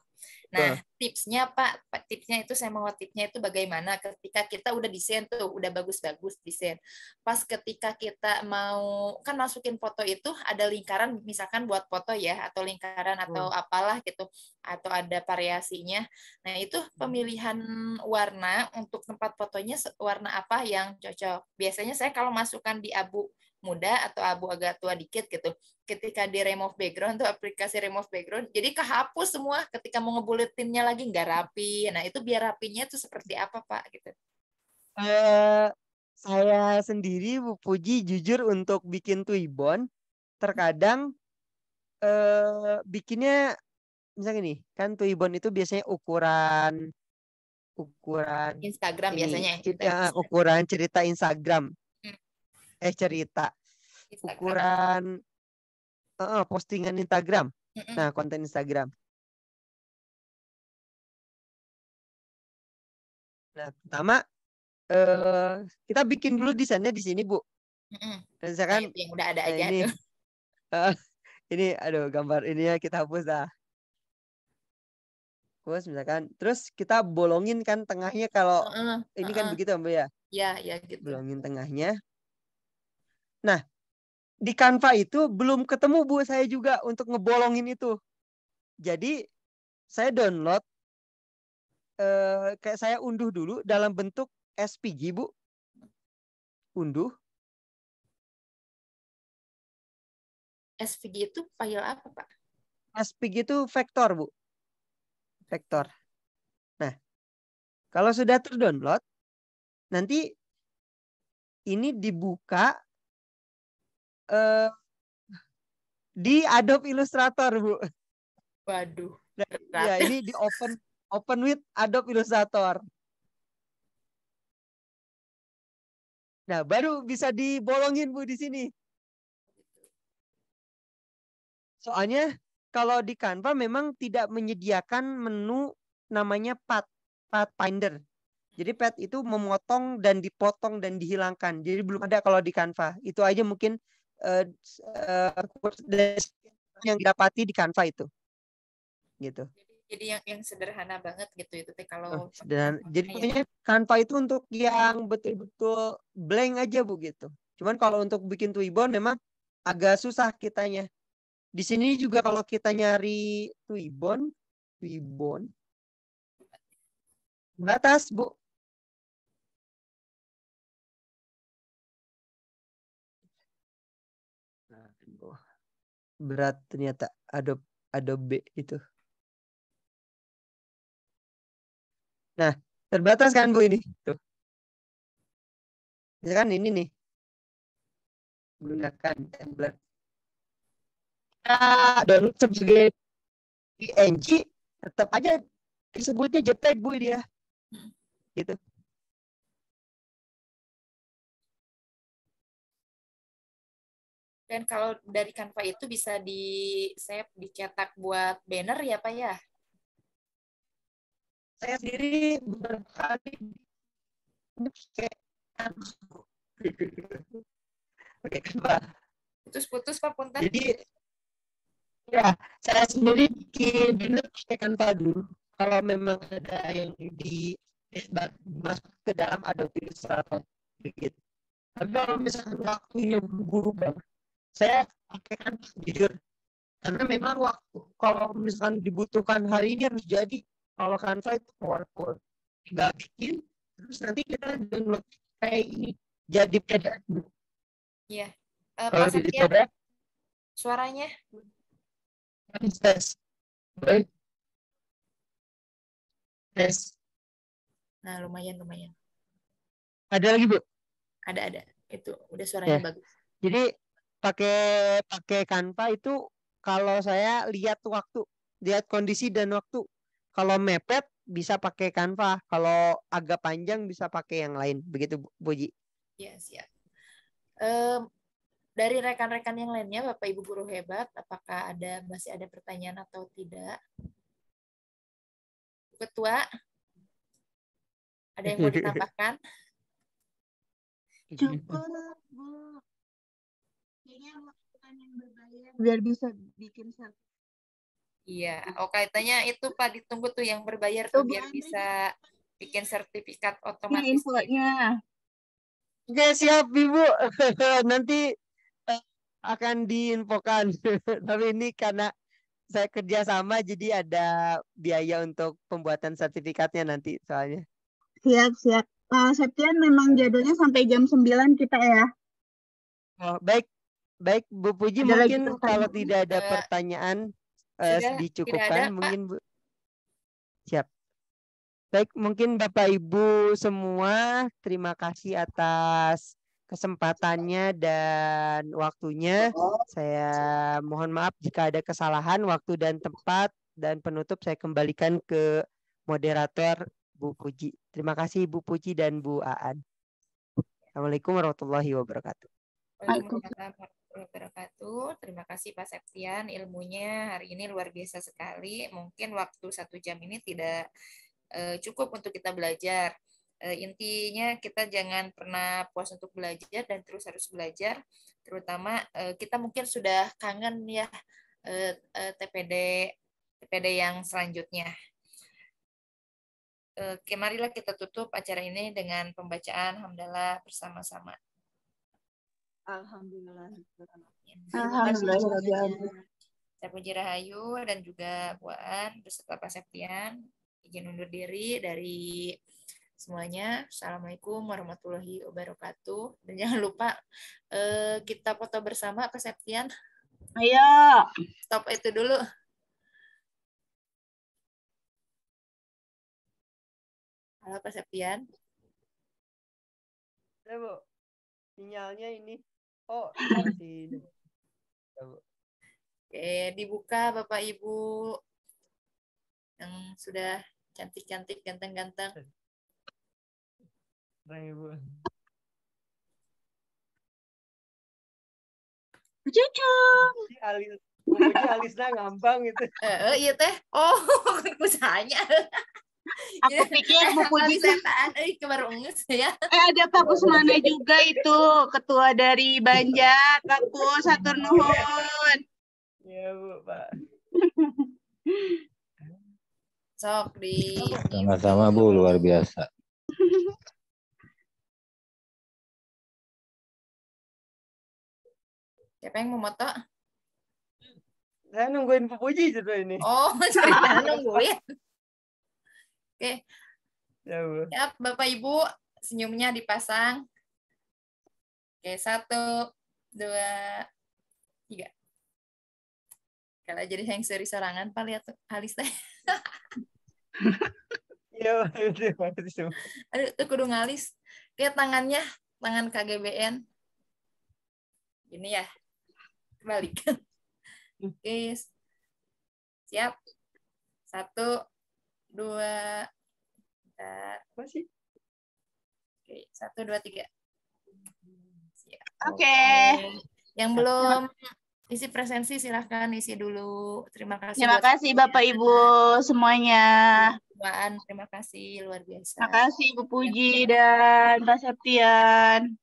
Nah, tipsnya Pak, tipsnya itu saya mau tipsnya itu bagaimana ketika kita udah desain tuh, udah bagus-bagus desain. Pas ketika kita mau kan masukin foto itu ada lingkaran misalkan buat foto ya atau lingkaran atau apalah gitu atau ada variasinya. Nah, itu pemilihan warna untuk tempat fotonya warna apa yang cocok. Biasanya saya kalau masukkan di abu muda atau abu agak tua dikit gitu. Ketika di remove background tuh aplikasi remove background, jadi kehapus semua ketika mau ngebuletinnya lagi nggak rapi. Nah, itu biar rapinya tuh seperti apa, Pak gitu. Saya sendiri Bu Puji jujur untuk bikin Twibbon terkadang bikinnya misalnya nih, kan Twibbon itu biasanya ukuran Instagram ini, biasanya ukuran cerita Instagram. Instagram. Ukuran postingan Instagram. Nah, konten Instagram. Nah, pertama kita bikin dulu desainnya di sini, Bu. Misalkan nah, yang udah ada aja ini, tuh. ini aduh gambar ininya kita hapus dah. Misalkan terus kita bolongin kan tengahnya kalau ini kan begitu Mbak ya. Iya gitu. Bolongin tengahnya. Nah, di Canva itu belum ketemu Bu saya juga untuk ngebolongin itu. Jadi saya download kayak saya unduh dulu dalam bentuk SVG, Bu. Unduh. SVG itu file apa, Pak? SVG itu vektor, Bu. Vektor. Nah, kalau sudah terdownload, nanti ini dibuka di Adobe Illustrator, Bu. Waduh. Nah, ya, ini di open with Adobe Illustrator. Nah, baru bisa dibolongin Bu di sini. Soalnya kalau di Canva memang tidak menyediakan menu namanya path. Pathfinder. Jadi path itu memotong dan dipotong dan dihilangkan. Jadi belum ada kalau di Canva. Itu aja mungkin yang didapati di Canva itu. Gitu. Jadi yang sederhana banget gitu itu teh kalau Jadi pokoknya Canva itu untuk yang betul-betul blank aja Bu gitu. Cuman kalau untuk bikin Twibbon memang agak susah kitanya. Di sini juga kalau kita nyari Twibbon batas Bu. Berat ternyata Adobe itu. Nah, terbatas kan Bu ini. Tuh. Ya kan ini nih. Gunakan template. Download sebagai PNG tetap aja disebutnya JPEG Bu dia. Gitu. Dan kalau dari Canva itu bisa di-save, dicetak buat banner ya Pak ya? Saya sendiri beberapa kali pakai Canva. Putus-putus Pak Punten. Jadi ya saya sendiri bikin banner pakai Canva dulu. Kalau memang ada yang masuk ke dalam Adobe Illustrator gitu. Tapi kalau misalkan waktunya buru-buru banget, saya pakai Canva jujur. Karena memang waktu kalau misalkan dibutuhkan hari ini harus jadi. Kalau Canva itu powerful. Nggak bikin, terus nanti kita download kayak ini. Jadi PDF. Iya. Kalau Pak di Septian, PDF, suaranya? tes. Baik. Tes. Nah, lumayan. Ada lagi, Bu? Ada. Itu udah suaranya bagus. Jadi pakai Canva itu kalau saya lihat waktu, lihat kondisi dan waktu. Kalau mepet bisa pakai Canva, kalau agak panjang bisa pakai yang lain. Begitu Bu Ji. Iya, siap. Dari rekan-rekan yang lainnya, Bapak Ibu guru hebat, apakah masih ada pertanyaan atau tidak? Ketua, ada yang mau ditambahkan? Cukup, Bu. Kayaknya masukan yang berbayar biar bisa bikin sertifikat. Iya, kaitannya itu Pak, ditunggu tuh yang berbayar tuh biar bisa bikin sertifikat otomatis. Infonya. Oke, siap Ibu. Nanti akan diinfokan. Tapi ini karena saya kerjasama jadi ada biaya untuk pembuatan sertifikatnya nanti soalnya. Siap. Septian memang jadwalnya sampai jam 9 kita ya. Oh, baik Bu Puji, Ada mungkin lagi kalau tidak ada pertanyaan dicukupkan mungkin Bu. Siap. Baik, mungkin Bapak Ibu semua terima kasih atas kesempatannya dan waktunya. Saya mohon maaf jika ada kesalahan waktu dan tempat, dan penutup saya kembalikan ke moderator Bu Puji. Terima kasih Bu Puji dan Bu Aan. Assalamualaikum warahmatullahi wabarakatuh. Waalaikumsalam warahmatullahi wabarakatuh. Terima kasih Pak Septian, ilmunya hari ini luar biasa sekali. Mungkin waktu 1 jam ini tidak cukup untuk kita belajar. Intinya kita jangan pernah puas untuk belajar dan terus harus belajar. Terutama kita mungkin sudah kangen ya TPD yang selanjutnya. Oke, marilah kita tutup acara ini dengan pembacaan hamdalah bersama-sama. Alhamdulillah. Saya Puji Rahayu dan juga Bu Aan beserta Pak Septian izin undur diri dari semuanya. Assalamualaikum warahmatullahi wabarakatuh. Dan jangan lupa kita foto bersama Pak Septian. Ayo. Stop itu dulu. Halo Pak Septian. Ya Bu, sinyalnya ini. Oh, masih. Oke, dibuka Bapak Ibu yang sudah cantik-cantik, ganteng-ganteng. Ibu. Cucu. Alisnya ngambang itu. Iya teh. Oh, usahanya. Aku pikir Bu Puji setan, kebaru nges ya. ada Pak Kusmana juga itu ketua dari Banjar. Pak Kus, hatur nuhun. Iya Bu, Pak. Sok di Sama-sama Bu, luar biasa. siapa yang mau moto? Saya nungguin Bu Puji juga ini. Oh, cerita nungguin. Oke. Ya Bu. Siap, Bapak Ibu, senyumnya dipasang. Oke, 1, 2, 3. Kalau jadi yang seri sorangan, Pak, lihat alis teh. Iya, terima kasih. Aduh, tuh kudu ngalis. Oke, tangannya, tangan KGBN. Ini ya, balik. Oke, siap. 1, 2, Masih. oke, 1, 2, 3. Siap. Oke. Yang belum isi presensi silahkan isi dulu. Terima kasih. Terima kasih Bapak Ibu semuanya. Terima kasih luar biasa. Terima kasih Bu Puji dan Pak Septian.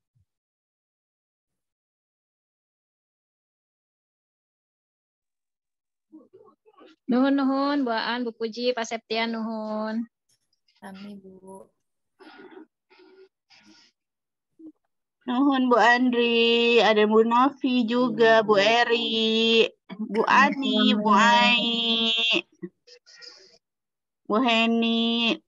Nuhun, Bu Aan, Bu Puji, Pak Septian, nuhun. Kami Bu. Nuhun Bu Andri, ada Bu Novi juga, Bu Eri, Bu Ani, Bu Ai, Bu Heni,